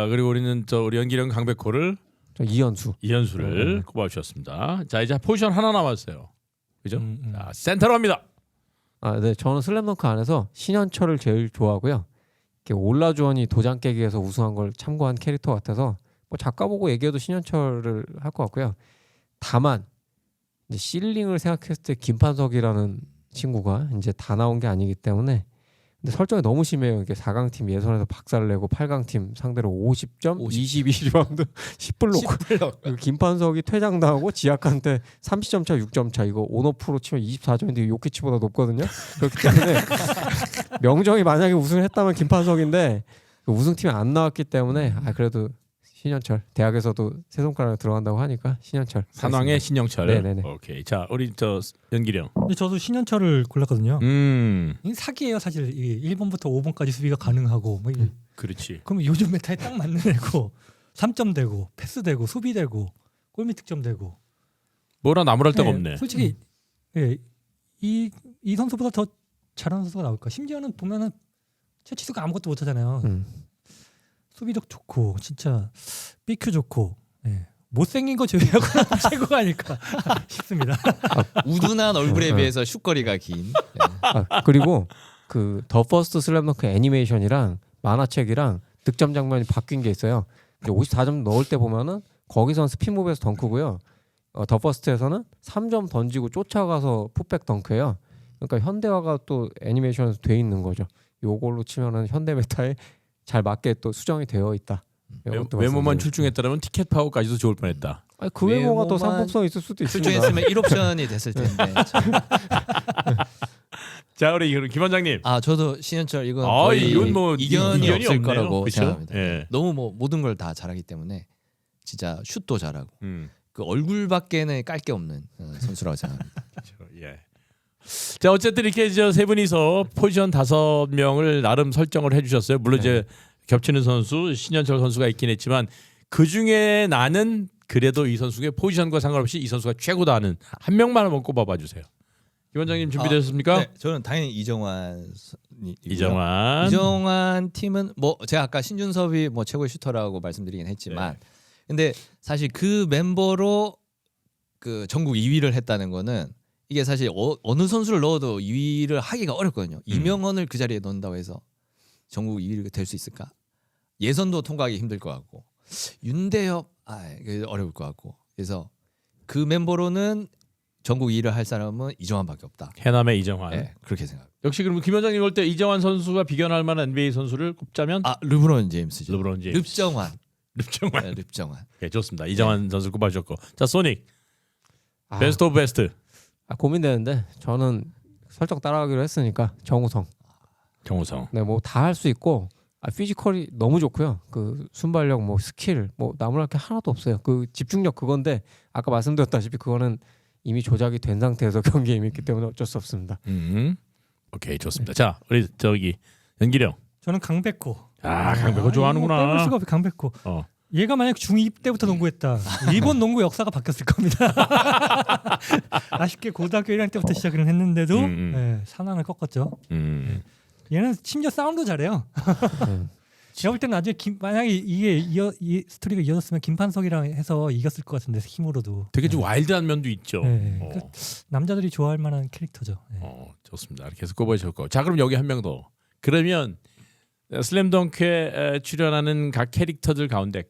그리고 우리는 우리 연기령 강백호를 이현수를 꼽아주셨습니다. 자 이제 포지션 하나 남았어요. 그죠? 자, 센터로 갑니다.
네, 저는 슬램덩크 안에서 신현철을 제일 좋아하고요. 올라주원이 도장 깨기에서 우승한 걸 참고한 캐릭터 같아서 뭐 작가 보고 얘기해도 신현철을 할 것 같고요. 다만 이제 실링을 생각했을 때 김판석이라는 친구가 이제 다 나온 게 아니기 때문에 근데 설정이 너무 심해요. 이게 4강팀 예선에서 박살을 내고 8강팀 상대로 50점, 22리바운드, 10블록. 김판석이 퇴장당하고 지학한테 30점 차, 6점 차. 이거 온오프로 치면 24점인데 요키치보다 높거든요. 그렇기 때문에 명정이 만약에 우승을 했다면 김판석인데 우승팀이 안 나왔기 때문에 그래도 신현철. 대학에서도 세 손가락에 들어간다고 하니까 신현철.
산왕의 신영철.
네네네.
오케이. 자 우리 연기령.
근데 저도 신현철을 골랐거든요. 사기예요 사실. 1번부터 5번까지 수비가 가능하고. 뭐
그렇지.
그럼 요즘 메타에 딱 맞는 애고 3점 되고 패스 되고 수비 되고 골밑 득점 되고.
뭐라 나무랄 데가 없네.
솔직히 이 선수보다 더 잘하는 선수가 나올까. 심지어는 보면은 최치수가 아무것도 못하잖아요. 수비력 좋고 진짜 BQ 좋고 못생긴 거 제외하고 최고가 아닐까 싶습니다.
우둔한 얼굴에 비해서 슛거리가 긴.
그리고 그 더 퍼스트 슬램덩크 애니메이션이랑 만화책이랑 득점 장면이 바뀐 게 있어요. 54점 넣을 때 보면은 거기선 스피드무브에서 덩크고요. 더 퍼스트에서는 3점 던지고 쫓아가서 풋백 덩크예요. 그러니까 현대화가 또 애니메이션에서 돼 있는 거죠. 요걸로 치면은 현대 메타에 잘 맞게 또 수정이 되어 있다.
외모만 출중했다면 티켓 파워까지도 좋을 뻔했다.
그 외모가 더 상품성이 있을 수도 있습니다.
출중했으면 1옵션이 됐을 텐데.
자 우리 김 원장님.
저도 신현철 이건 거의
이건 뭐
이견이 없을
없네요.
거라고
그쵸?
생각합니다.
예.
너무 뭐 모든 걸 다 잘하기 때문에 진짜 슛도 잘하고 그 얼굴밖에는 깔 게 없는 선수라고 생각합니다.
예. 자 어쨌든 이렇게 세 분이서 포지션 5명을 나름 설정을 해주셨어요. 물론 이제 겹치는 선수 신현철 선수가 있긴 했지만 그 중에 나는 그래도 이 선수의 포지션과 상관없이 이 선수가 최고다 하는 한 명만 한번 꼽아봐 주세요. 김 원장님 준비되셨습니까?
네, 저는 당연히 이정환 팀은 뭐 제가 아까 신준섭이 뭐 최고의 슈터라고 말씀드리긴 했지만 근데 사실 그 멤버로 그 전국 2위를 했다는 거는 이게 사실 어느 선수를 넣어도 2위를 하기가 어렵거든요. 이명헌을 그 자리에 넣는다고 해서 전국 2위가 될 수 있을까? 예선도 통과하기 힘들 것 같고 윤대엽 어려울 것 같고 그래서 그 멤버로는 전국 2위를 할 사람은 이정환밖에 없다.
해남의 이정환.
네, 그렇게 생각.
역시 그럼 김 원장님 볼 때 이정환 선수가 비견할 만한 NBA 선수를 꼽자면
르브론 제임스죠.
르브론 제임스.
릅정환.
립정환.
네, 립정환.
네, 좋습니다. 이정환 선수 꼽아주셨고, 자 소닉
아,
베스트 오브 베스트.
고민되는데 저는 설정 따라가기로 했으니까 정우성.
네,
뭐 다 할 수 있고 피지컬이 너무 좋고요. 그 순발력, 뭐 스킬, 뭐 나무랄 게 하나도 없어요. 그 집중력 그건데 아까 말씀드렸다시피 그거는 이미 조작이 된 상태에서 경기에 임했기 때문에 어쩔 수 없습니다.
오케이, 좋습니다. 자, 우리 저기 연기령.
저는 강백호.
강백호 좋아하는구나.
빼볼 수가 없이 강백호. 얘가 만약 중2 때부터 농구했다. 일본 농구 역사가 바뀌었을 겁니다. 아쉽게 고등학교 1학년 때부터 시작을 했는데도 네, 산왕을 꺾었죠. 네. 얘는 심지어 싸움도 잘해요. 제가 볼 때는 나중에 만약에 이 스토리가 이어졌으면 김판석이랑 해서 이겼을 것 같은데 힘으로도.
되게 좀 와일드한 면도 있죠.
네. 남자들이 좋아할 만한 캐릭터죠. 네.
좋습니다. 이렇게 해서 꼽아주셨고, 자 그럼 여기 한 명 더. 그러면 슬램덩크에 출연하는 각 캐릭터들 가운데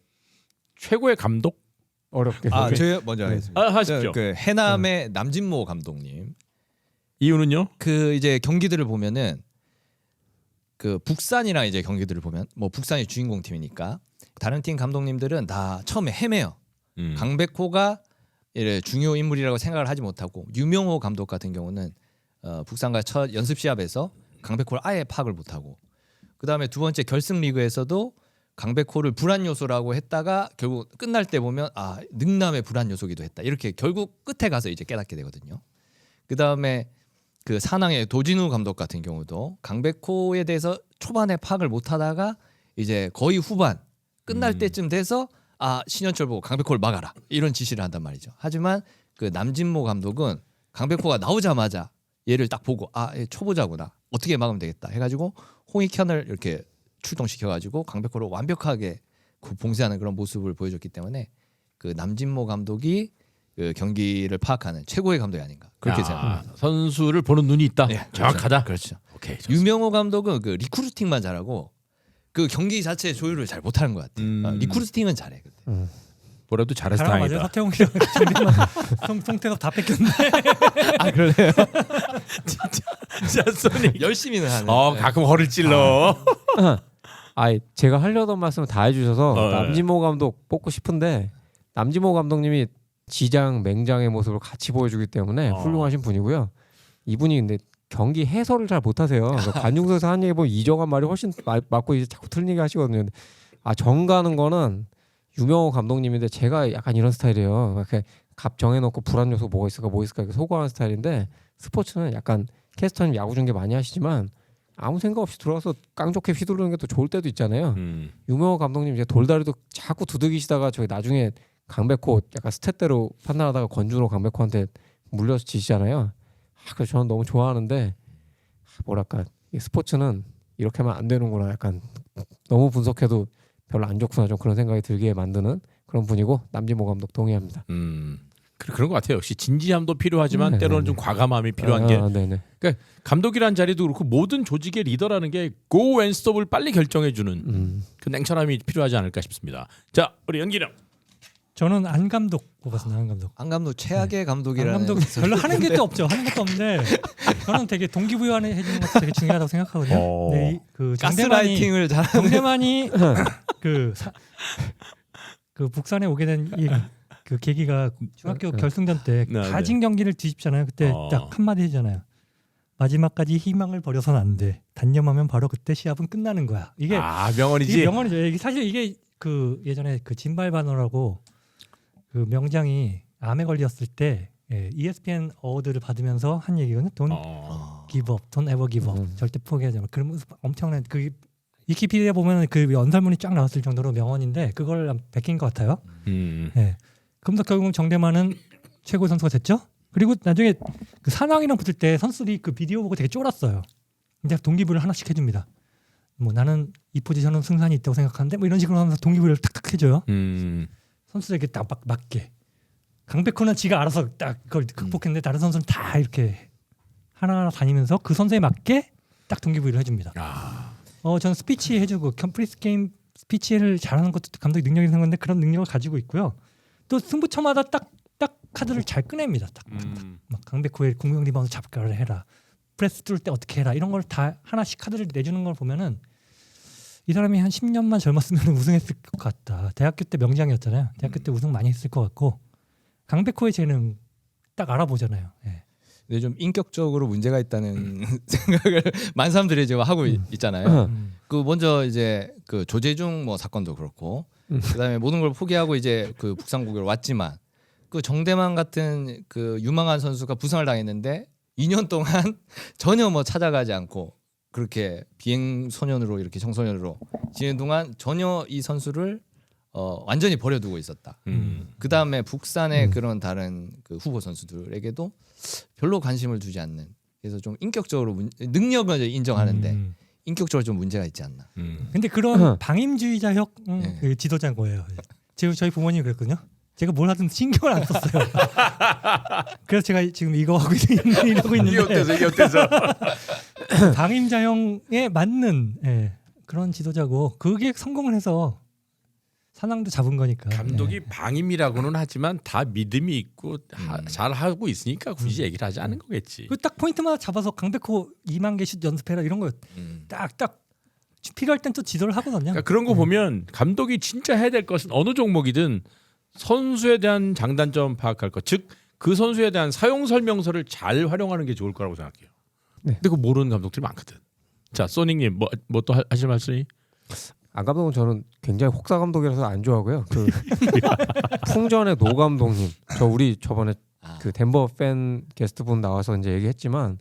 최고의 감독?
어렵게.
제가 먼저 하겠습니다.
하십시오.
그 해남의 남진모 감독님.
이유는요?
그 이제 경기들을 보면은 그 북산이랑 이제 경기들을 보면 뭐 북산이 주인공 팀이니까 다른 팀 감독님들은 다 처음에 헤매요. 강백호가 이래 중요 인물이라고 생각을 하지 못하고 유명호 감독 같은 경우는 북산과 첫 연습 시합에서 강백호를 아예 파악을 못하고 그 다음에 두 번째 결승 리그에서도 강백호를 불안 요소라고 했다가 결국 끝날 때 보면 능남의 불안 요소기도 했다. 이렇게 결국 끝에 가서 이제 깨닫게 되거든요. 그 다음에 그 산왕의 도진우 감독 같은 경우도 강백호에 대해서 초반에 파악을 못하다가 이제 거의 후반 끝날 때쯤 돼서 신현철 보고 강백호를 막아라 이런 지시를 한단 말이죠. 하지만 그 남진모 감독은 강백호가 나오자마자 얘를 딱 보고 얘 초보자구나 어떻게 막으면 되겠다 해가지고 홍익현을 이렇게 출동시켜가지고 강백호를 완벽하게 봉쇄하는 그런 모습을 보여줬기 때문에 그 남진모 감독이 그 경기를 파악하는 최고의 감독이 아닌가 그렇게 생각합니다.
선수를 보는 눈이 있다.
네,
정확하다.
그렇죠.
오케이. 좋습니다.
유명호 감독은 그 리크루팅만 잘하고 그 경기 자체 조율을 잘 못하는 것 같아요. 리크루팅은 잘해.
뭐라도 잘해서
맞아요.
다행이다.
서태웅이랑 송태섭 다 뺏겼네.
그래요?
진짜 소닉
열심히는 하는.
가끔 허를 찔러.
제가 하려던 말씀을 다 해주셔서 남진모 감독 뽑고 싶은데 남진모 감독님이 지장, 맹장의 모습을 같이 보여주기 때문에 훌륭하신 분이고요. 이분이 근데 경기 해설을 잘 못하세요. 관중석에서 하는 얘기 보면 이정환 말이 훨씬 맞고 이제 자꾸 틀린 얘기 하시거든요. 정가는 거는 유명호 감독님인데 제가 약간 이런 스타일이에요. 이렇게 갑 정해놓고 불안 요소 뭐가 있을까 이렇게 소거하는 스타일인데 스포츠는 약간 캐스터님 야구 중계 많이 하시지만 아무 생각 없이 들어와서 깡 좋게 휘두르는 게 또 좋을 때도 있잖아요. 유명호 감독님 이제 돌다리도 자꾸 두들기시다가 저희 나중에 강백호 약간 스탯대로 판단하다가 권준호 강백호한테 물려서 지시잖아요. 그래서 저는 너무 좋아하는데 뭐랄까 이 스포츠는 이렇게 하면 안 되는구나 약간 너무 분석해도 별로 안 좋구나 좀 그런 생각이 들게 만드는 그런 분이고 남진모 감독 동의합니다.
그런 것 같아요. 역시 진지함도 필요하지만 때로는 좀 과감함이 필요한 게. 그러니까 감독이란 자리도 그렇고 모든 조직의 리더라는 게 go and stop을 빨리 결정해주는 그 냉철함이 필요하지 않을까 싶습니다. 자, 우리 연기령.
저는 안 감독 뽑았습니다. 안 감독.
안 감독 최악의 감독이라는.
안 감독 별로 하는 게 또 없죠. 하는 것도 없는데 저는 되게 동기부여해 주는 것도 되게 중요하다고 생각하거든요. 네, 그
가스라이팅을 잘하는.
정대만이 그 북산에 오게 된 그 계기가 중학교 결승전 때 가진 경기를 뒤집잖아요. 그때 딱 한마디 해잖아요. 마지막까지 희망을 버려서는 안 돼. 단념하면 바로 그때 시합은 끝나는 거야. 이게
명언이지.
이게 명언이죠. 이게 사실 이게 그 예전에 그 진발바너라고 그 명장이 암에 걸렸을 때 ESPN 어워드를 받으면서 한 얘기거든요. Don't give up, don't ever give up. 절대 포기하지 마. 그러면서 엄청난 그 위키피디아 보면 그 연설문이 쫙 나왔을 정도로 명언인데 그걸 베낀 것 같아요. 네. 그러면서 결국 정대만은 최고의 선수가 됐죠. 그리고 나중에 그 산왕이랑 붙을 때 선수들이 그 비디오 보고 되게 쫄았어요. 근데 동기부여를 하나씩 해줍니다. 뭐 나는 이 포지션은 승산이 있다고 생각하는데 뭐 이런 식으로 하면서 동기부여를 탁탁 해줘요. 선수들에게 딱 맞게. 강백호는 지가 알아서 딱 그걸 극복했는데 다른 선수는 다 이렇게 하나하나 다니면서 그 선수에 맞게 딱 동기부여를 해줍니다. 저는 스피치 해주고 프리스 게임 스피치를 잘하는 것도 감독의 능력이 생각하는데 그런 능력을 가지고 있고요. 또 승부처마다 딱 카드를 잘 꺼냅니다. 막 강백호의 공격 리바운드 잡기를 해라. 프레스 뚫을 때 어떻게 해라. 이런 걸 다 하나씩 카드를 내주는 걸 보면은 이 사람이 한 10년만 젊었으면 우승했을 것 같다. 대학교 때 명장이었잖아요. 대학교 때 우승 많이 했을 것 같고 강백호의 재능 딱 알아보잖아요. 예.
근데 좀 인격적으로 문제가 있다는 생각을 많은 사람들이 지금 하고 있잖아요. 그 먼저 이제 그 조재중 뭐 사건도 그렇고 그다음에 모든 걸 포기하고 이제 그 북상국으로 왔지만 그 정대만 같은 그 유망한 선수가 부상을 당했는데 2년 동안 전혀 뭐 찾아가지 않고 그렇게 비행 소년으로 이렇게 청소년으로 지낸 동안 전혀 이 선수를 완전히 버려두고 있었다. 그 다음에 북산의 그런 다른 그 후보 선수들에게도 별로 관심을 두지 않는. 그래서 좀 인격적으로 능력을 인정하는데 인격적으로 좀 문제가 있지 않나.
근데 그런 방임주의자형 그 지도자인 거예요. 지금 저희 부모님이 그랬거든요. 제가 뭘 하든 신경을 안 썼어요. 그래서 제가 지금 이거 하고 이러고 있는데
이게 어때서?
방임자형에 맞는 그런 지도자고 그게 성공을 해서 산왕도 잡은 거니까.
감독이 방임이라고는 하지만 다 믿음이 있고 잘 하고 있으니까 굳이 얘기를 하지 않은 거겠지.
그 딱 포인트마다 잡아서 강백호 2만 개 슛 연습해라 이런 거 딱딱 필요할 땐 또 지도를 하거든요.
그러니까 그런 거 보면 감독이 진짜 해야 될 것은 어느 종목이든 선수에 대한 장단점 파악할 것, 즉 그 선수에 대한 사용 설명서를 잘 활용하는 게 좋을 거라고 생각해요.
네.
근데 그거 모르는 감독들이 많거든. 자, 소닉님 뭐 또 하실 말씀이?
안 감독은 저는 굉장히 혹사 감독이라서 안 좋아하고요. 그 풍전의 노 감독님, 우리 저번에 그 덴버 팬 게스트분 나와서 이제 얘기했지만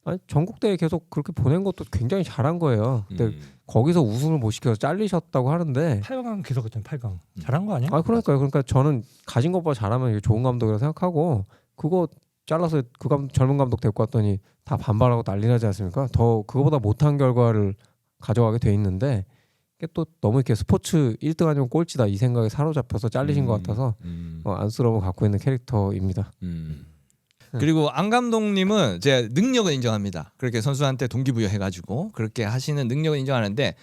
아니, 전국대회 계속 그렇게 보낸 것도 굉장히 잘한 거예요. 근데 거기서 우승을 못 시켜서 잘리셨다고 하는데
8강 계속 했잖아요. 8강 잘한 거 아니야?
아 그러니까요. 그러니까 저는 가진 것보다 잘하면 이게 좋은 감독이라고 생각하고 그거 잘라서 젊은 감독 데리고 왔더니 다 반발하고 난리 나지 않습니까? 더 그거보다 못한 결과를 가져가게 돼 있는데 이게 또 너무 이렇게 스포츠 1등 아니면 꼴찌다 이 생각에 사로잡혀서 잘리신 것 같아서 안쓰러움을 갖고 있는 캐릭터입니다.
그리고 안 감독님은 제 능력을 인정합니다. 그렇게 선수한테 동기부여해가지고 그렇게 하시는 능력을 인정하는데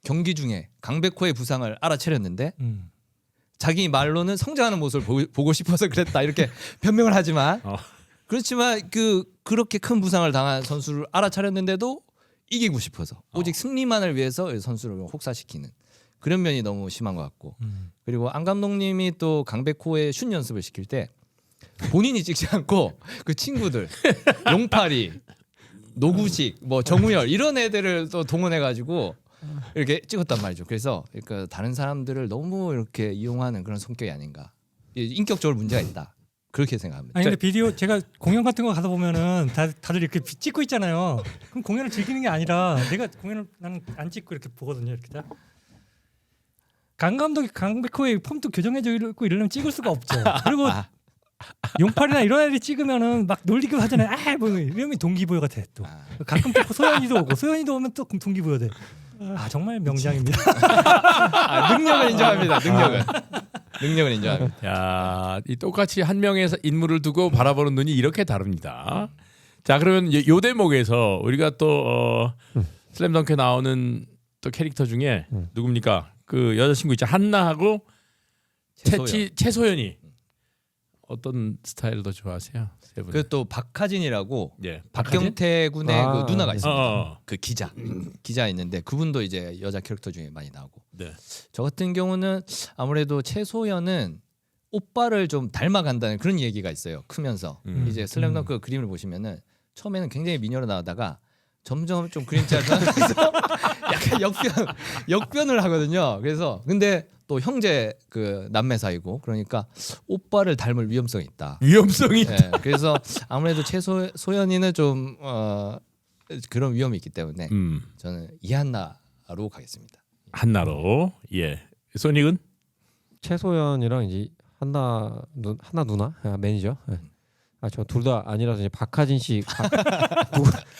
경기 중에 강백호의 부상을 알아차렸는데 자기 말로는 성장하는 모습을 보고 싶어서 그랬다 이렇게 변명을 하지만 그렇지만 그렇게 큰 부상을 당한 선수를 알아차렸는데도 이기고 싶어서 오직 승리만을 위해서 선수를 혹사시키는 그런 면이 너무 심한 것 같고 그리고 안 감독님이 또 강백호의 슛 연습을 시킬 때 본인이 찍지 않고 그 친구들 용팔이 노구식 뭐 정우열 이런 애들을 또 동원해가지고 이렇게 찍었단 말이죠. 그래서 그러니까 다른 사람들을 너무 이렇게 이용하는 그런 성격이 아닌가. 인격적으로 문제가 있다. 그렇게 생각합니다.
아니 근데 비디오 제가 공연 같은 거 가서 보면은 다들 이렇게 찍고 있잖아요. 그럼 공연을 즐기는 게 아니라 내가 공연을 나는 안 찍고 이렇게 보거든요. 이렇게 다. 강 감독이 강백호의 폼도 교정해주고 이러려면 찍을 수가 없죠. 그리고 용팔이나 이런 애들이 찍으면은 막 놀리기도 하잖아요. 뭐 이러면 동기부여가 돼 또. 가끔 또 소연이도 오고 소연이도 오면 또 동기부여 돼. 정말 명장입니다.
능력을 인정합니다. 능력을 인정합니다.
야, 이 똑같이 한 명의 인물을 두고 바라보는 눈이 이렇게 다릅니다. 자, 그러면 요 대목에서 우리가 또 슬램덩크에 나오는 또 캐릭터 중에 누굽니까? 그 여자친구 있죠. 한나하고 최소연이 어떤 스타일을 더 좋아하세요? 세 분.
그 또 박하진이라고
예,
박경태 군의 그 누나가 있습니다.
어.
그 기자 있는데 그분도 이제 여자 캐릭터 중에 많이 나오고.
네.
저 같은 경우는 아무래도 최소연은 오빠를 좀 닮아간다는 그런 얘기가 있어요. 크면서 이제 슬램덩크 그림을 보시면은 처음에는 굉장히 미녀로 나오다가 점점 좀 그림체가 변하면서 약간 역변을 하거든요. 그래서 근데 또 형제 그 남매 사이고 그러니까 오빠를 닮을 위험성이 있다.
위험성이 있다.
네, 그래서 아무래도 최소연이는 좀 그런 위험이 있기 때문에 저는 이한나로 가겠습니다.
한나로. 예. 소닉은
최소연이랑 이제 한나 누나 매니저. 저 둘 다 아니라서 이제 박하진 씨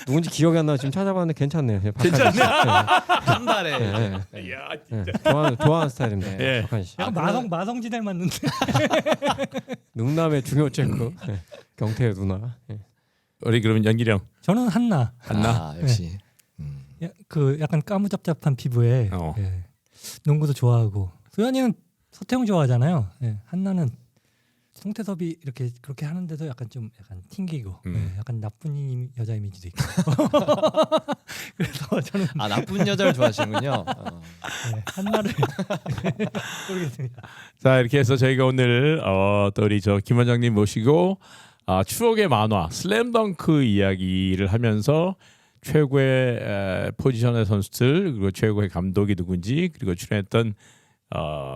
누군지 기억이 안 나. 지금 찾아봤는데 괜찮네요.
괜찮네.
한달에.
네.
야,
좋아하는 스타일입니다.
예.
박하진 씨.
약간 마성지 닮았는데.
능남의 중요 체크. 경태의 누나.
우리 그러면 연기령.
저는 한나.
역시.
그 약간 까무잡잡한 피부에 농구도 좋아하고 소연이는 서태웅 좋아하잖아요. 한나는 송태섭이 이렇게 그렇게 하는데도 약간 좀 약간 튕기고 약간 나쁜 여자 이미지도 있고 그래서 저는
나쁜 여자를 좋아하시는군요.
네, 한나를 모르겠습니다.
자 이렇게 해서 저희가 오늘 또 우리 김 원장님 모시고 추억의 만화 슬램덩크 이야기를 하면서 최고의 포지션의 선수들 그리고 최고의 감독이 누군지 그리고 출연했던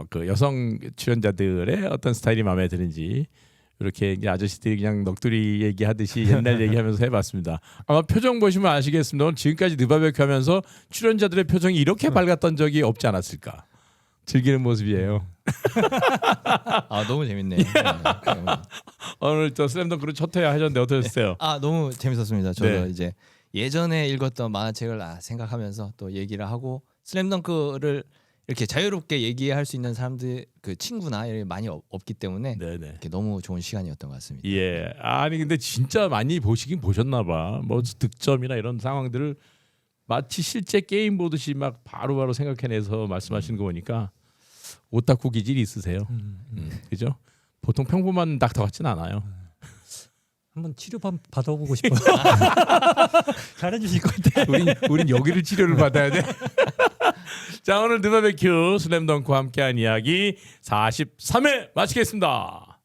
그 여성 출연자들의 어떤 스타일이 마음에 드는지 이렇게 아저씨들이 그냥 넋두리 얘기하듯이 옛날 얘기하면서 해봤습니다. 아마 표정 보시면 아시겠습니다. 지금까지 느바베큐 하면서 출연자들의 표정이 이렇게 밝았던 적이 없지 않았을까. 즐기는 모습이에요.
너무 재밌네요.
오늘 또 슬램덩크를 첫 회 하셨는데 어떠셨어요?
너무 재밌었습니다. 저도
네.
이제 예전에 읽었던 만화책을 생각하면서 또 얘기를 하고 슬램덩크를 이렇게 자유롭게 얘기할 수 있는 사람들 그 친구나 이렇게 많이 없기 때문에 이렇게 너무 좋은 시간이었던 것 같습니다.
예. 아니 근데 진짜 많이 보시긴 보셨나 봐. 뭐 득점이나 이런 상황들을 마치 실제 게임 보듯이 막 바로바로 생각해내서 말씀하시는 거 보니까 오타쿠 기질이 있으세요. 그죠? 보통 평범한 닥터 같진 않아요.
한번 치료 받아보고 싶어요. 잘해주실 것 같아요.
우린 여기를 치료를 받아야 돼. 자 오늘 느바베큐 슬램덩크와 함께한 이야기 43회 마치겠습니다.